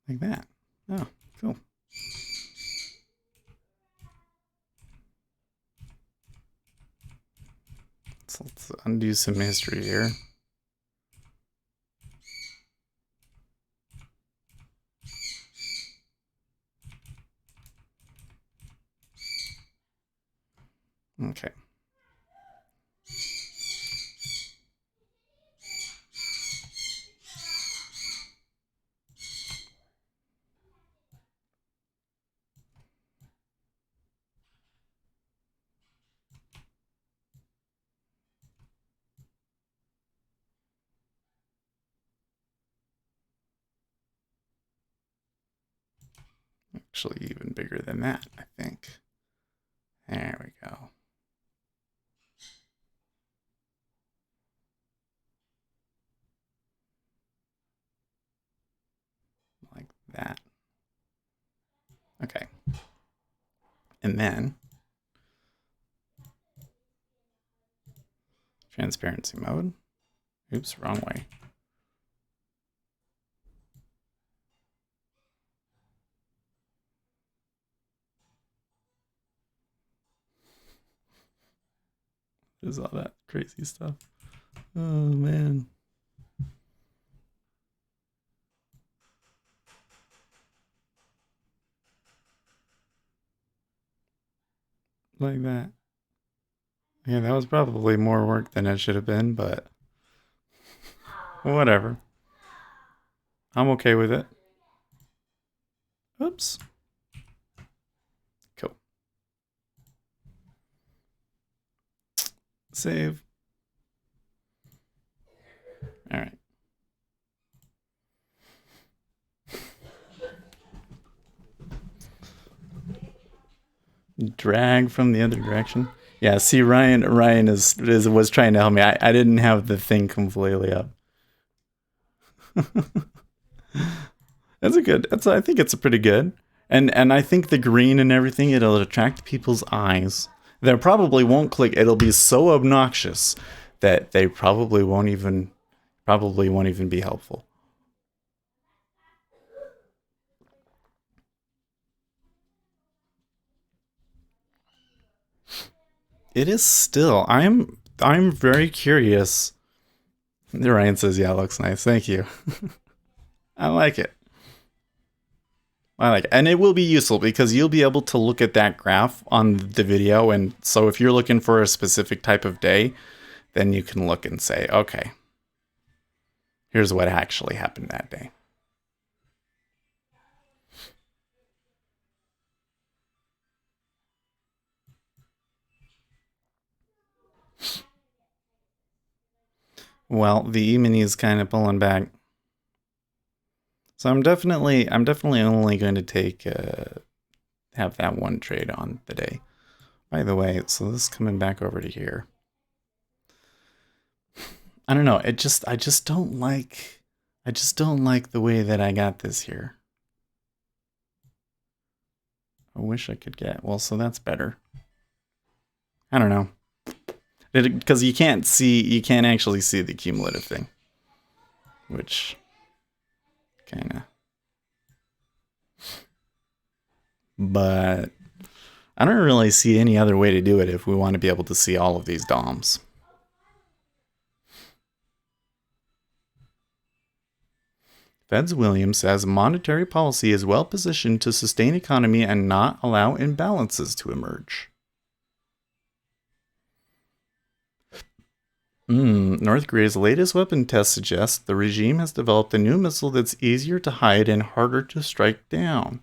[SPEAKER 1] like that. Oh, cool. So let's undo some history here. Okay. Actually, even bigger than that, I think. There we go. Like that. Okay. And then transparency mode. Oops, wrong way. There's all that crazy stuff. Oh man. Like that. Yeah, that was probably more work than it should have been, but whatever. I'm okay with it. Oops. Cool. Save. All right. Drag from the other direction. Yeah, see, Ryan is was trying to help me. I didn't have the thing completely up. That's a good. That's I think it's a pretty good. And I think the green and everything it'll attract people's eyes. They probably won't click. It'll be so obnoxious that they probably won't even be helpful. It is still. I'm very curious. Ryan says, "Yeah, it looks nice. Thank you. I like it. I like it. And it will be useful because you'll be able to look at that graph on the video. And so if you're looking for a specific type of day, then you can look and say, okay, here's what actually happened that day. Well, the E-mini is kind of pulling back. So I'm definitely only going to take have that one trade on the day. By the way, so this is coming back over to here. I don't know. I just don't like the way that I got this here. I wish I could get. Well, so that's better. I don't know. Because you can't actually see the cumulative thing. Which kind of. But I don't really see any other way to do it if we want to be able to see all of these DOMs. Feds Williams says monetary policy is well positioned to sustain economy and not allow imbalances to emerge. North Korea's latest weapon test suggests the regime has developed a new missile that's easier to hide and harder to strike down.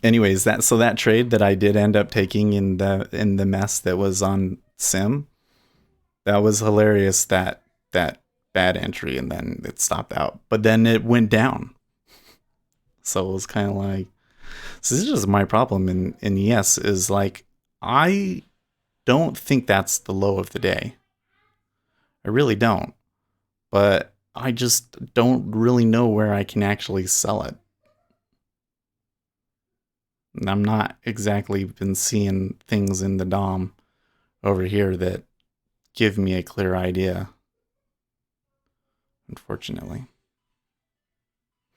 [SPEAKER 1] Anyways, that trade that I did end up taking in the mess that was on Sim, that was hilarious. That bad entry, and then it stopped out, but then it went down. So it was kind of like, so this is just my problem in ES is like I don't think that's the low of the day. I really don't, but I just don't really know where I can actually sell it. I'm not exactly been seeing things in the DOM over here that give me a clear idea. Unfortunately.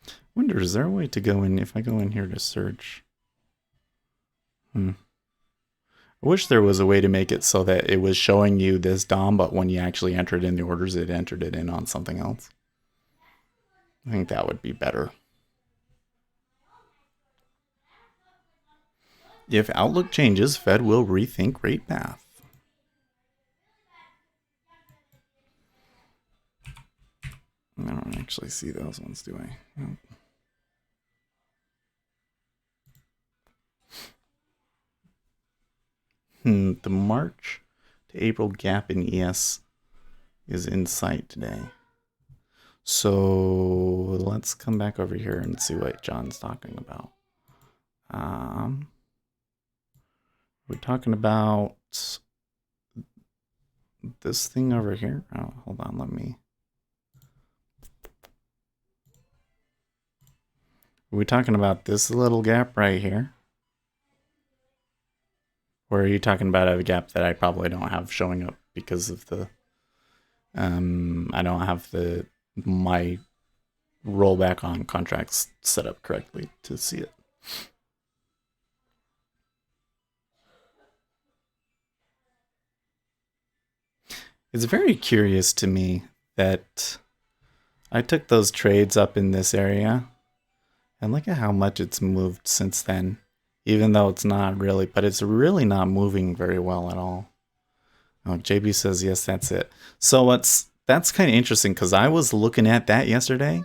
[SPEAKER 1] I wonder, is there a way to go in if I go in here to search? I wish there was a way to make it so that it was showing you this DOM, but when you actually entered in the orders, it entered it in on something else. I think that would be better. If outlook changes, Fed will rethink rate path. I don't actually see those ones, do I? Nope. The March to April gap in ES is in sight today. So let's come back over here and see what John's talking about. We're talking about this thing over here. Oh, hold on, let me. We're talking about this little gap right here. Or are you talking about a gap that I probably don't have showing up because of the I don't have my rollback on contracts set up correctly to see it. It's very curious to me that I took those trades up in this area and look at how much it's moved since then. Even though it's not really, but it's really not moving very well at all. Oh, JB says, yes, that's it. So that's kind of interesting because I was looking at that yesterday.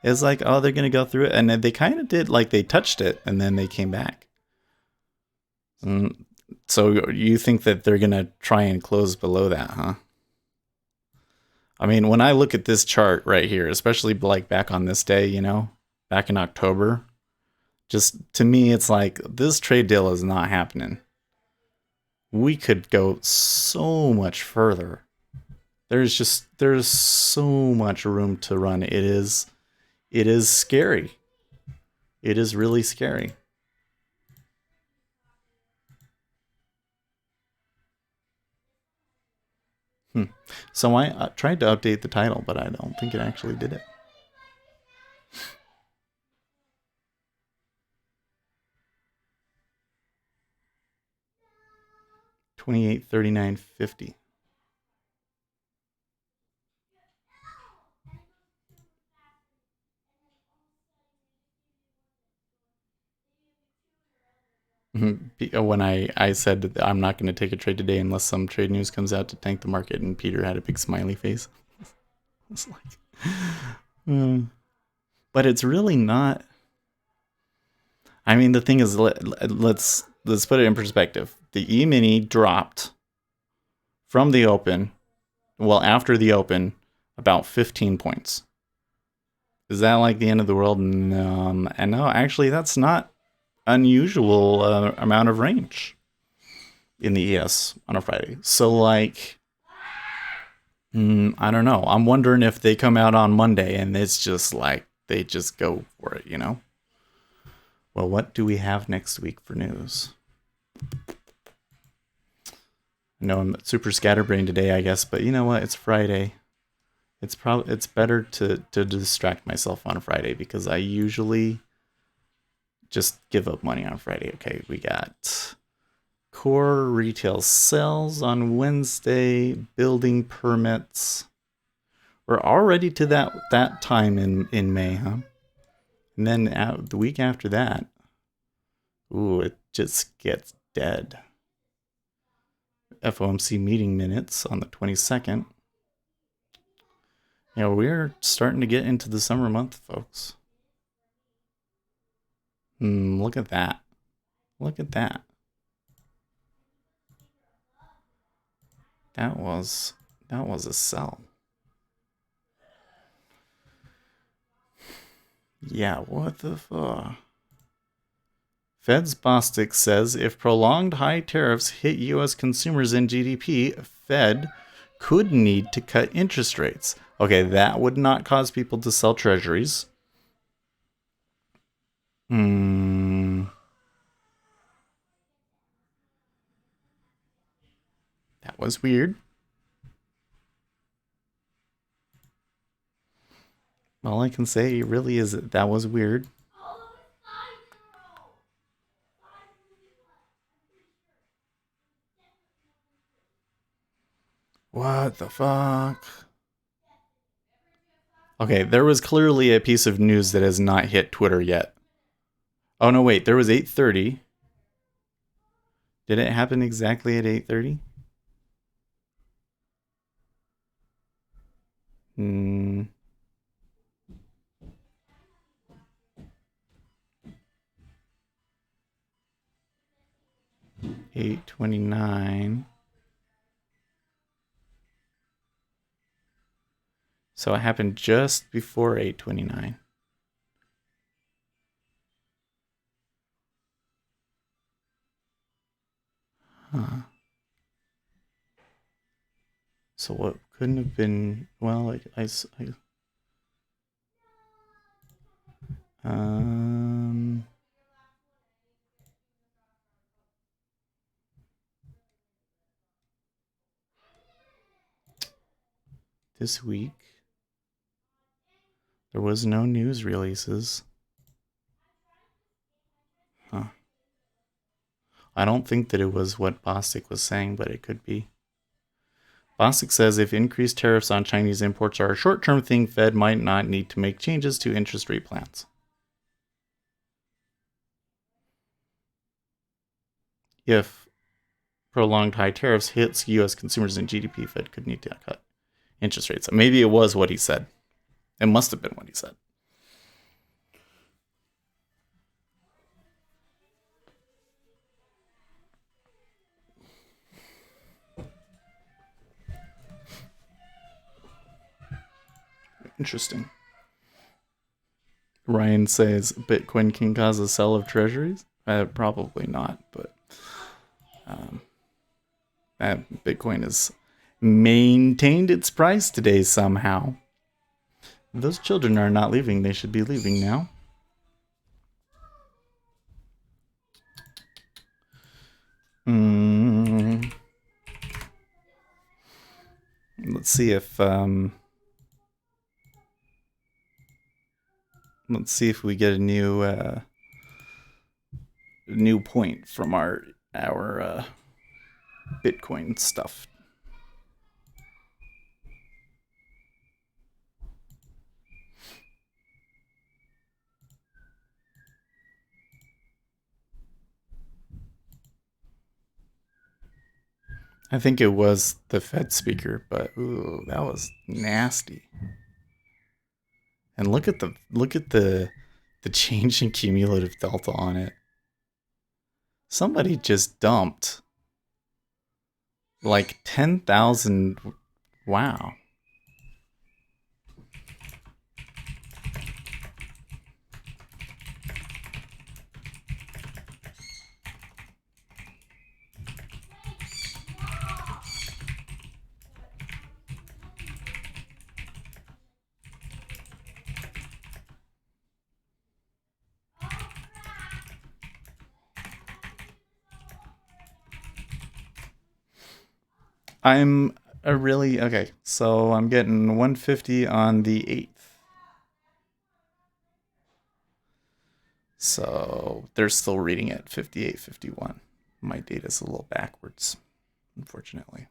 [SPEAKER 1] It's like, oh, they're going to go through it. And then they kind of did, like they touched it and then they came back. So you think that they're going to try and close below that, huh? I mean, when I look at this chart right here, especially like back on this day, you know, back in October. Just to me, it's like this trade deal is not happening. We could go so much further. There's so much room to run. It is scary. It is really scary. So I tried to update the title, but I don't think it actually did it. 28.39.50. When I said that I'm not going to take a trade today unless some trade news comes out to tank the market, and Peter had a big smiley face. It's like, but it's really not. I mean, the thing is, let's put it in perspective. The E-mini dropped from the open, well, after the open, about 15 points. Is that like the end of the world? No, and no, actually, that's not unusual amount of range in the ES on a Friday. So, like, I don't know. I'm wondering if they come out on Monday and it's just like they just go for it, you know? Well, what do we have next week for news? I know I'm super scatterbrained today, I guess, but you know what? It's Friday. It's better to distract myself on Friday because I usually just give up money on Friday. Okay, we got core retail sales on Wednesday, building permits. We're already to that time in May, huh? And then the week after that, ooh, it just gets dead. FOMC meeting minutes on the 22nd. Yeah, we're starting to get into the summer month, folks. Look at that. Look at that. That was a sell. Yeah, what the fuck? Fed's Bostic says if prolonged high tariffs hit U.S. consumers and GDP, Fed could need to cut interest rates. Okay, that would not cause people to sell treasuries. That was weird. All I can say really is that was weird. What the fuck? Okay, there was clearly a piece of news that has not hit Twitter yet. Oh no, wait, there was 8:30. Did it happen exactly at 8:30? 8:29. So it happened just before 8:29. Huh. So what couldn't have been? Well, um, this week there was no news releases. Huh. I don't think that it was what Bostic was saying, but it could be. Bostic says if increased tariffs on Chinese imports are a short-term thing, Fed might not need to make changes to interest rate plans. If prolonged high tariffs hits U.S. consumers and GDP, Fed could need to cut interest rates. Maybe it was what he said. It must have been what he said. Interesting. Ryan says Bitcoin can cause a sell of treasuries. Probably not, but Bitcoin has maintained its price today somehow. Those children are not leaving. They should be leaving now. Let's see if we get a new point from our Bitcoin stuff. I think it was the Fed speaker, but ooh, that was nasty. And look at the change in cumulative delta on it. Somebody just dumped like 10,000. Wow. I'm okay. So I'm getting 150 on the 8th. So they're still reading at 58.51. My data's a little backwards, unfortunately.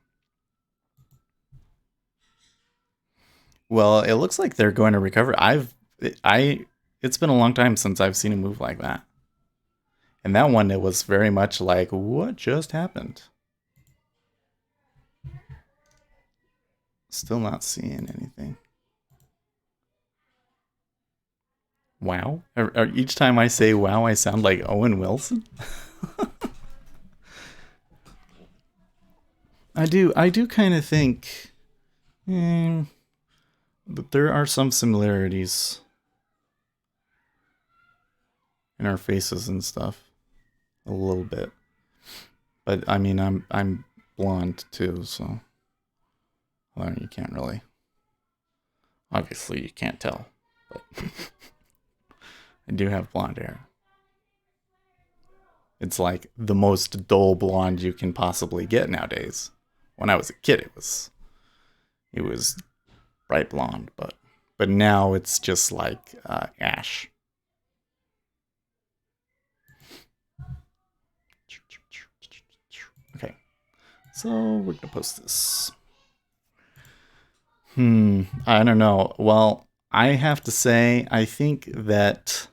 [SPEAKER 1] Well, it looks like they're going to recover. It's been a long time since I've seen a move like that. And that one, it was very much like, what just happened? Still not seeing anything. Wow. Each time I say wow, I sound like Owen Wilson. I do kind of think that there are some similarities in our faces and stuff. A little bit. But I mean, I'm blonde too, so well, you can't really. Obviously, you can't tell, but I do have blonde hair. It's like the most dull blonde you can possibly get nowadays. When I was a kid, it was bright blonde, but now it's just like ash. Okay, so we're gonna post this. I don't know. Well, I have to say, I think that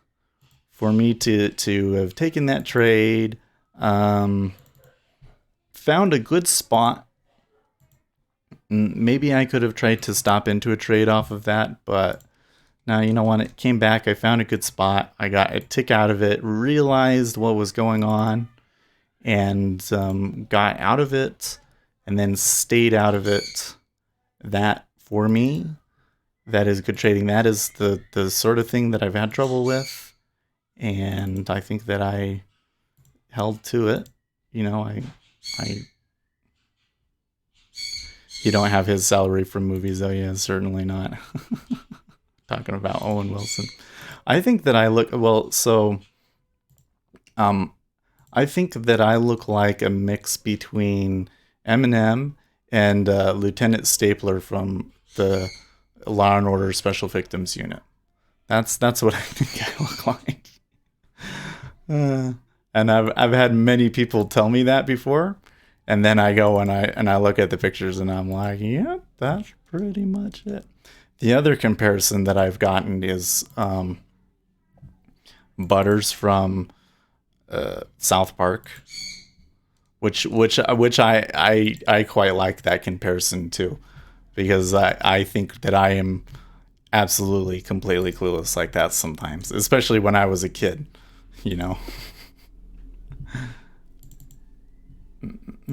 [SPEAKER 1] for me to have taken that trade, found a good spot. Maybe I could have tried to stop into a trade off of that, but now, you know, when it came back, I found a good spot. I got a tick out of it, realized what was going on, and got out of it, and then stayed out of it. That, for me, that is good trading. That is the sort of thing that I've had trouble with, and I think that I held to it. You know, I you don't have his salary from movies, though. Yeah, certainly not. Talking about Owen Wilson. I think that I look well. So, I think that I look like a mix between Eminem and Lieutenant Stapler from the Law and Order Special Victims Unit. That's what I think I look like. And I've had many people tell me that before, and then I go and I look at the pictures and I'm like, yep, that's pretty much it. The other comparison that I've gotten is Butters from South Park, which I quite like that comparison too, because I think that I am absolutely completely clueless like that sometimes, especially when I was a kid, you know. I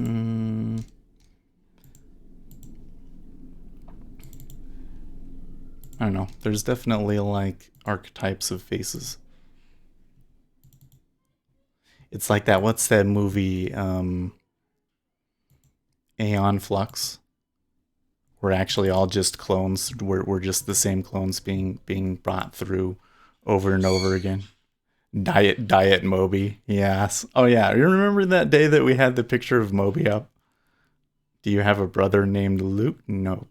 [SPEAKER 1] don't don't know. There's definitely like archetypes of faces. It's like that. What's that movie? Aeon Flux. We're actually all just clones. We're just the same clones being brought through over and over again. Diet Moby. Yes. Oh yeah. You remember that day that we had the picture of Moby up? Do you have a brother named Luke? No.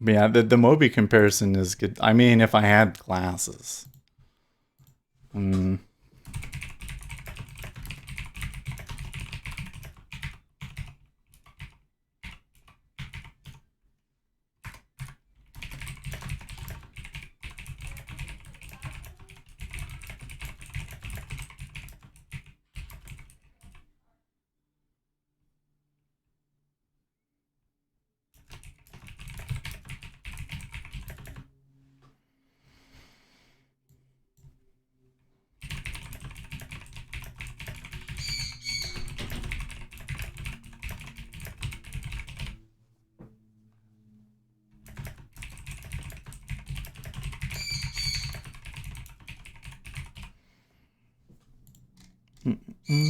[SPEAKER 1] But yeah, the Moby comparison is good. I mean, if I had glasses. Okay.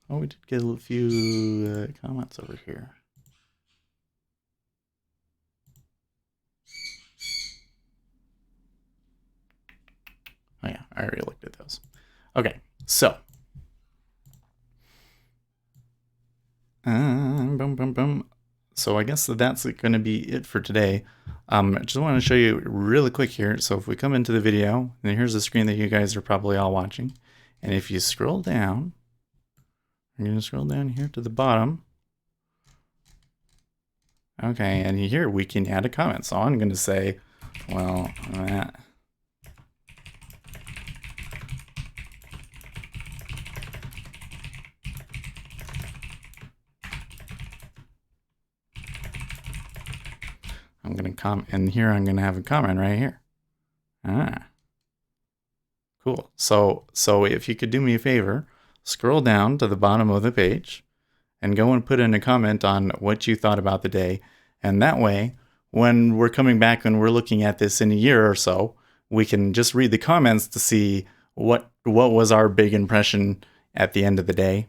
[SPEAKER 1] Oh, we did get a few comments over here. Oh yeah, I already looked at those. Okay, so boom, boom, boom. So I guess that's going to be it for today. I just want to show you really quick here. So if we come into the video, and here's the screen that you guys are probably all watching. And if you scroll down, I'm going to scroll down here to the bottom. Okay, and here we can add a comment. So I'm going to say, well, that. I'm going to comment, and here I'm going to have a comment right here. Cool. So if you could do me a favor, scroll down to the bottom of the page and go and put in a comment on what you thought about the day. And that way, when we're coming back and we're looking at this in a year or so, we can just read the comments to see what was our big impression at the end of the day.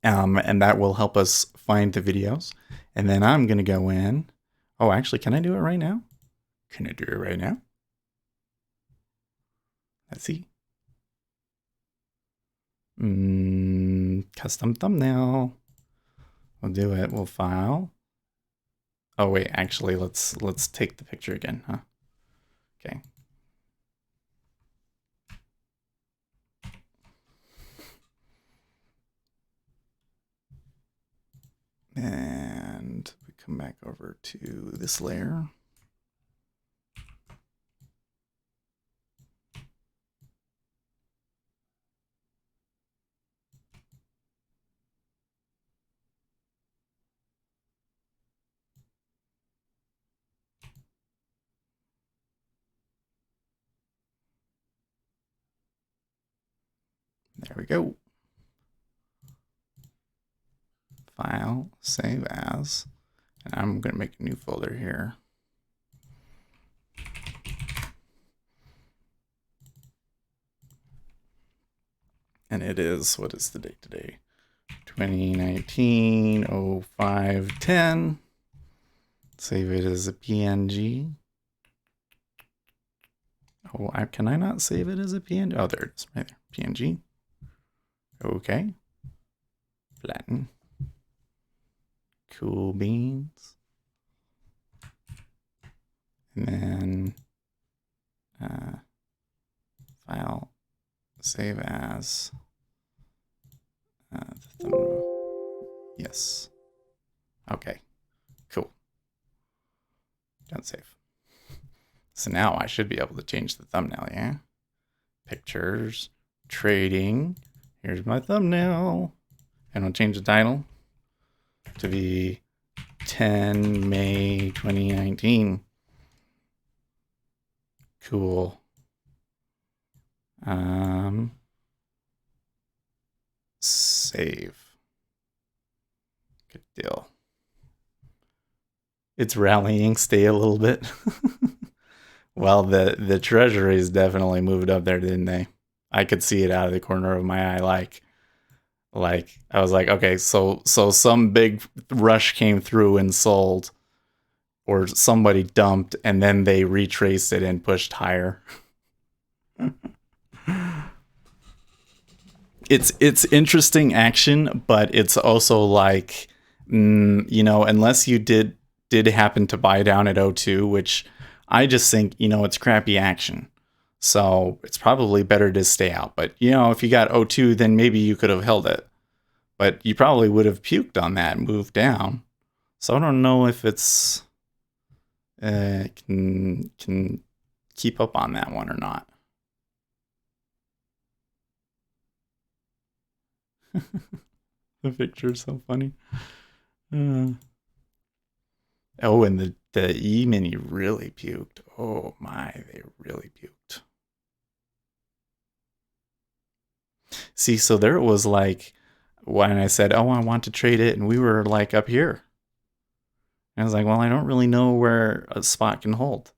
[SPEAKER 1] And that will help us find the videos. And then I'm going to go in. Oh, actually, can I do it right now? Can I do it right now? Let's see. Custom thumbnail. We'll do it. We'll file. Oh wait, actually, let's take the picture again, huh? Okay. And we come back over to this layer. There we go. File, save as, and I'm going to make a new folder here. And it is, what is the date today? 2019-05-10. Save it as a PNG. Oh, can I not save it as a PNG? Oh, there it is, right there, PNG. Okay. Flatten. Cool beans. And then file, save as. The thumbnail. Yes. Okay. Cool. Don't save. So now I should be able to change the thumbnail, yeah? Pictures, trading. Here's my thumbnail. And I'll change the title to be 10 May 2019. Cool. Um, save. Good deal. It's rallying. Stay a little bit. Well, the Treasuries definitely moved up there, didn't they? I could see it out of the corner of my eye. Like I was like, okay, so some big rush came through and sold, or somebody dumped, and then they retraced it and pushed higher. It's interesting action, but it's also like, unless you did happen to buy down at O2, which I just think it's crappy action. So it's probably better to stay out. But if you got O2, then maybe you could have held it, but you probably would have puked on that move down. So I don't know if it's can keep up on that one or not. The picture is so funny. Uh, oh, and the E mini really puked. Oh my, they really puked. See, so there it was like when I said, "Oh, I want to trade it," and we were like up here. And I was like, "Well, I don't really know where a spot can hold,"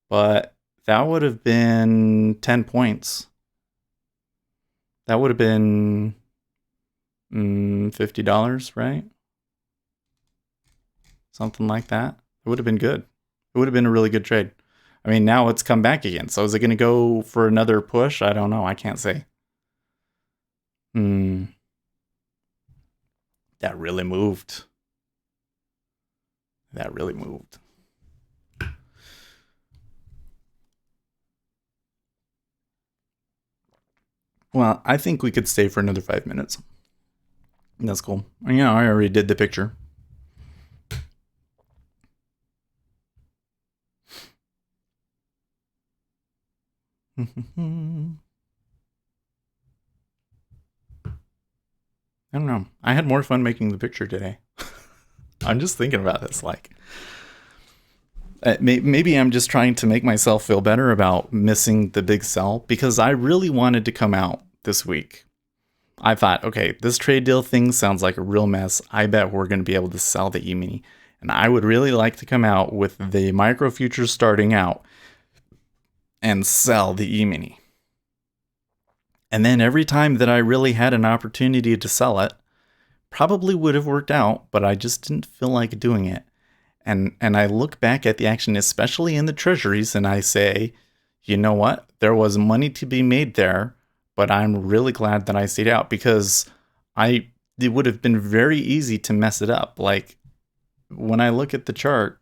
[SPEAKER 1] but that would have been 10 points. That would have been $50, right? Something like that. It would have been good. It would have been a really good trade. I mean, now it's come back again. So is it going to go for another push? I don't know. I can't say. Hmm. That really moved. That really moved. Well, I think we could stay for another 5 minutes. That's cool. I already did the picture. I don't know. I had more fun making the picture today. I'm just thinking about this. Like, maybe I'm just trying to make myself feel better about missing the big sell because I really wanted to come out this week. I thought, okay, this trade deal thing sounds like a real mess. I bet we're going to be able to sell the E-mini. And I would really like to come out with the micro futures starting out and sell the E-mini. And then every time that I really had an opportunity to sell it, probably would have worked out, but I just didn't feel like doing it. And I look back at the action, especially in the treasuries, and I say, you know what? There was money to be made there, but I'm really glad that I stayed out because it would have been very easy to mess it up. Like when I look at the chart,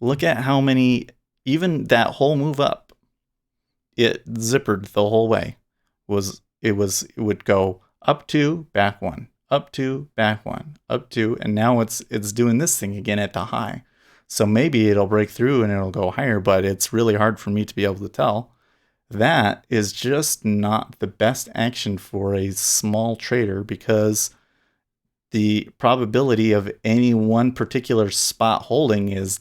[SPEAKER 1] look at how many, even that whole move up, it zippered the whole way. It would go up two, back one, up two, back one, up two, and now it's doing this thing again at the high. So maybe it'll break through and it'll go higher, but it's really hard for me to be able to tell. That is just not the best action for a small trader because the probability of any one particular spot holding is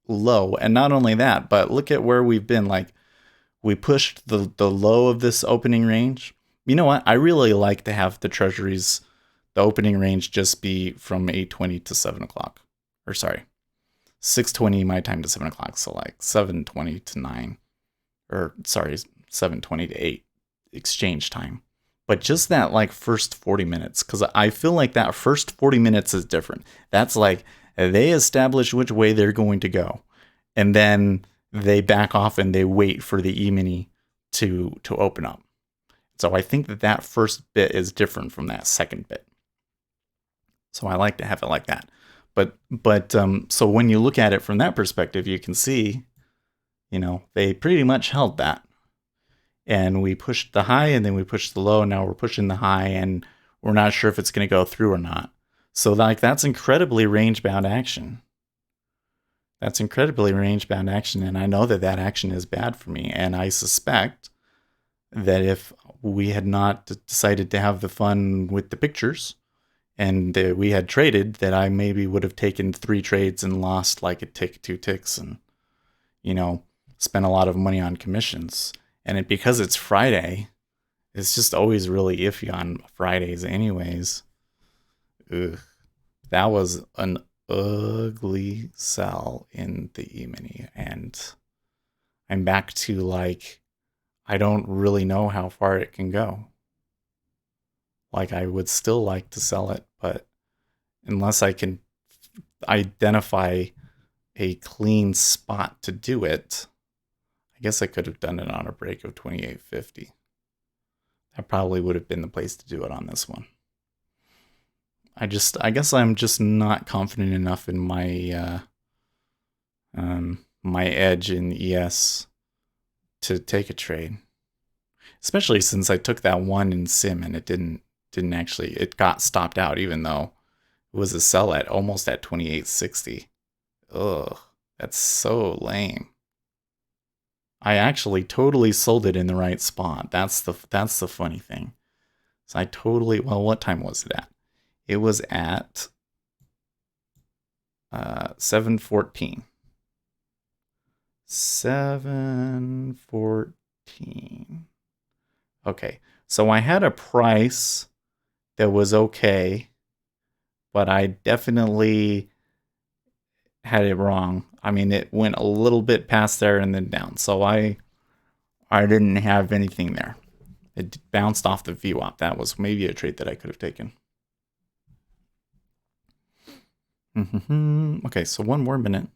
[SPEAKER 1] low. And not only that, but look at where we've been. Like we pushed the low of this opening range. You know what? I really like to have the treasuries, the opening range just be from 8:20 to 7 o'clock. Or sorry, 6:20 my time to 7 o'clock. So like 7:20 to 9. Or sorry, 7:20 to 8 exchange time. But just that like first 40 minutes, because I feel like that first 40 minutes is different. That's like they establish which way they're going to go. And then they back off and they wait for the E-mini to open up. So I think that first bit is different from that second bit. So I like to have it like that. But so when you look at it from that perspective, you can see, they pretty much held that. And we pushed the high and then we pushed the low. Now we're pushing the high and we're not sure if it's going to go through or not. So like that's incredibly range bound action. That's incredibly range bound action. And I know that action is bad for me. And I suspect that if we had not decided to have the fun with the pictures and we had traded, that I maybe would have taken 3 trades and lost like a tick, 2 ticks and, spent a lot of money on commissions. because it's Friday, it's just always really iffy on Fridays anyways. Ugh. That was an ugly sell in the E-mini, and I'm back to like, I don't really know how far it can go. Like, I would still like to sell it, but unless I can identify a clean spot to do it, I guess I could have done it on a break of 28.50. That probably would have been the place to do it on this one. I guess I'm just not confident enough in my edge in ES to take a trade, especially since I took that one in Sim and it didn't actually, it got stopped out even though it was a sell at almost at 28.60. Ugh, that's so lame. I actually totally sold it in the right spot. That's the funny thing. So I totally, well, what time was it at? It was at 7:14. 7:14. Okay, so I had a price that was okay, but I definitely had it wrong. I mean, it went a little bit past there and then down. So I didn't have anything there. It bounced off the VWAP. That was maybe a trade that I could have taken. Okay, so one more minute.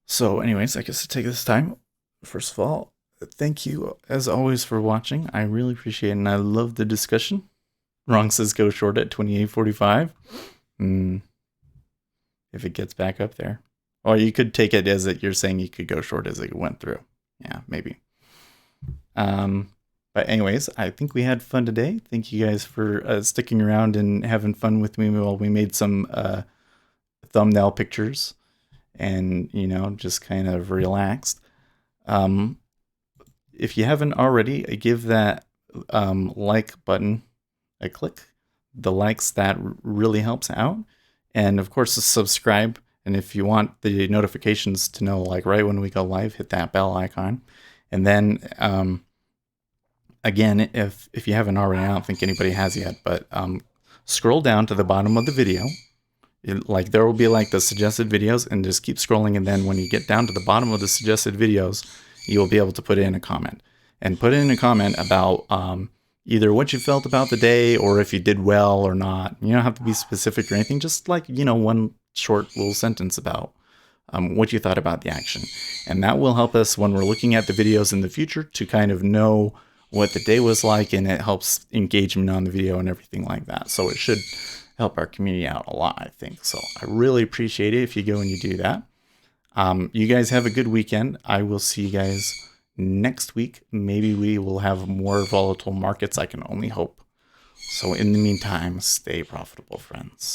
[SPEAKER 1] So anyways, I guess to take this time, first of all, thank you as always for watching. I really appreciate it, and I love the discussion. Wrong says go short at 28.45. If it gets back up there. Or you could take it as that you're saying you could go short as it went through. Yeah, maybe. But anyways, I think we had fun today. Thank you guys for sticking around and having fun with me while we made some thumbnail pictures and, you know, just kind of relaxed. If you haven't already, give that like button a click. The likes, that really helps out. And of course, subscribe. And if you want the notifications to know, like right when we go live, hit that bell icon. And then, again, if you haven't already, I don't think anybody has yet, but scroll down to the bottom of the video. Like there will be like the suggested videos, and just keep scrolling. And then when you get down to the bottom of the suggested videos, you will be able to put in a comment. And put in a comment about either what you felt about the day or if you did well or not. You don't have to be specific or anything. Just like, you know, one short little sentence about what you thought about the action. And that will help us when we're looking at the videos in the future to kind of know what the day was like, and it helps engagement on the video and everything like that. So it should help our community out a lot, I think. So I really appreciate it if you go and you do that. You guys have a good weekend. I will see you guys next week. Maybe we will have more volatile markets. I can only hope. So in the meantime, stay profitable, friends.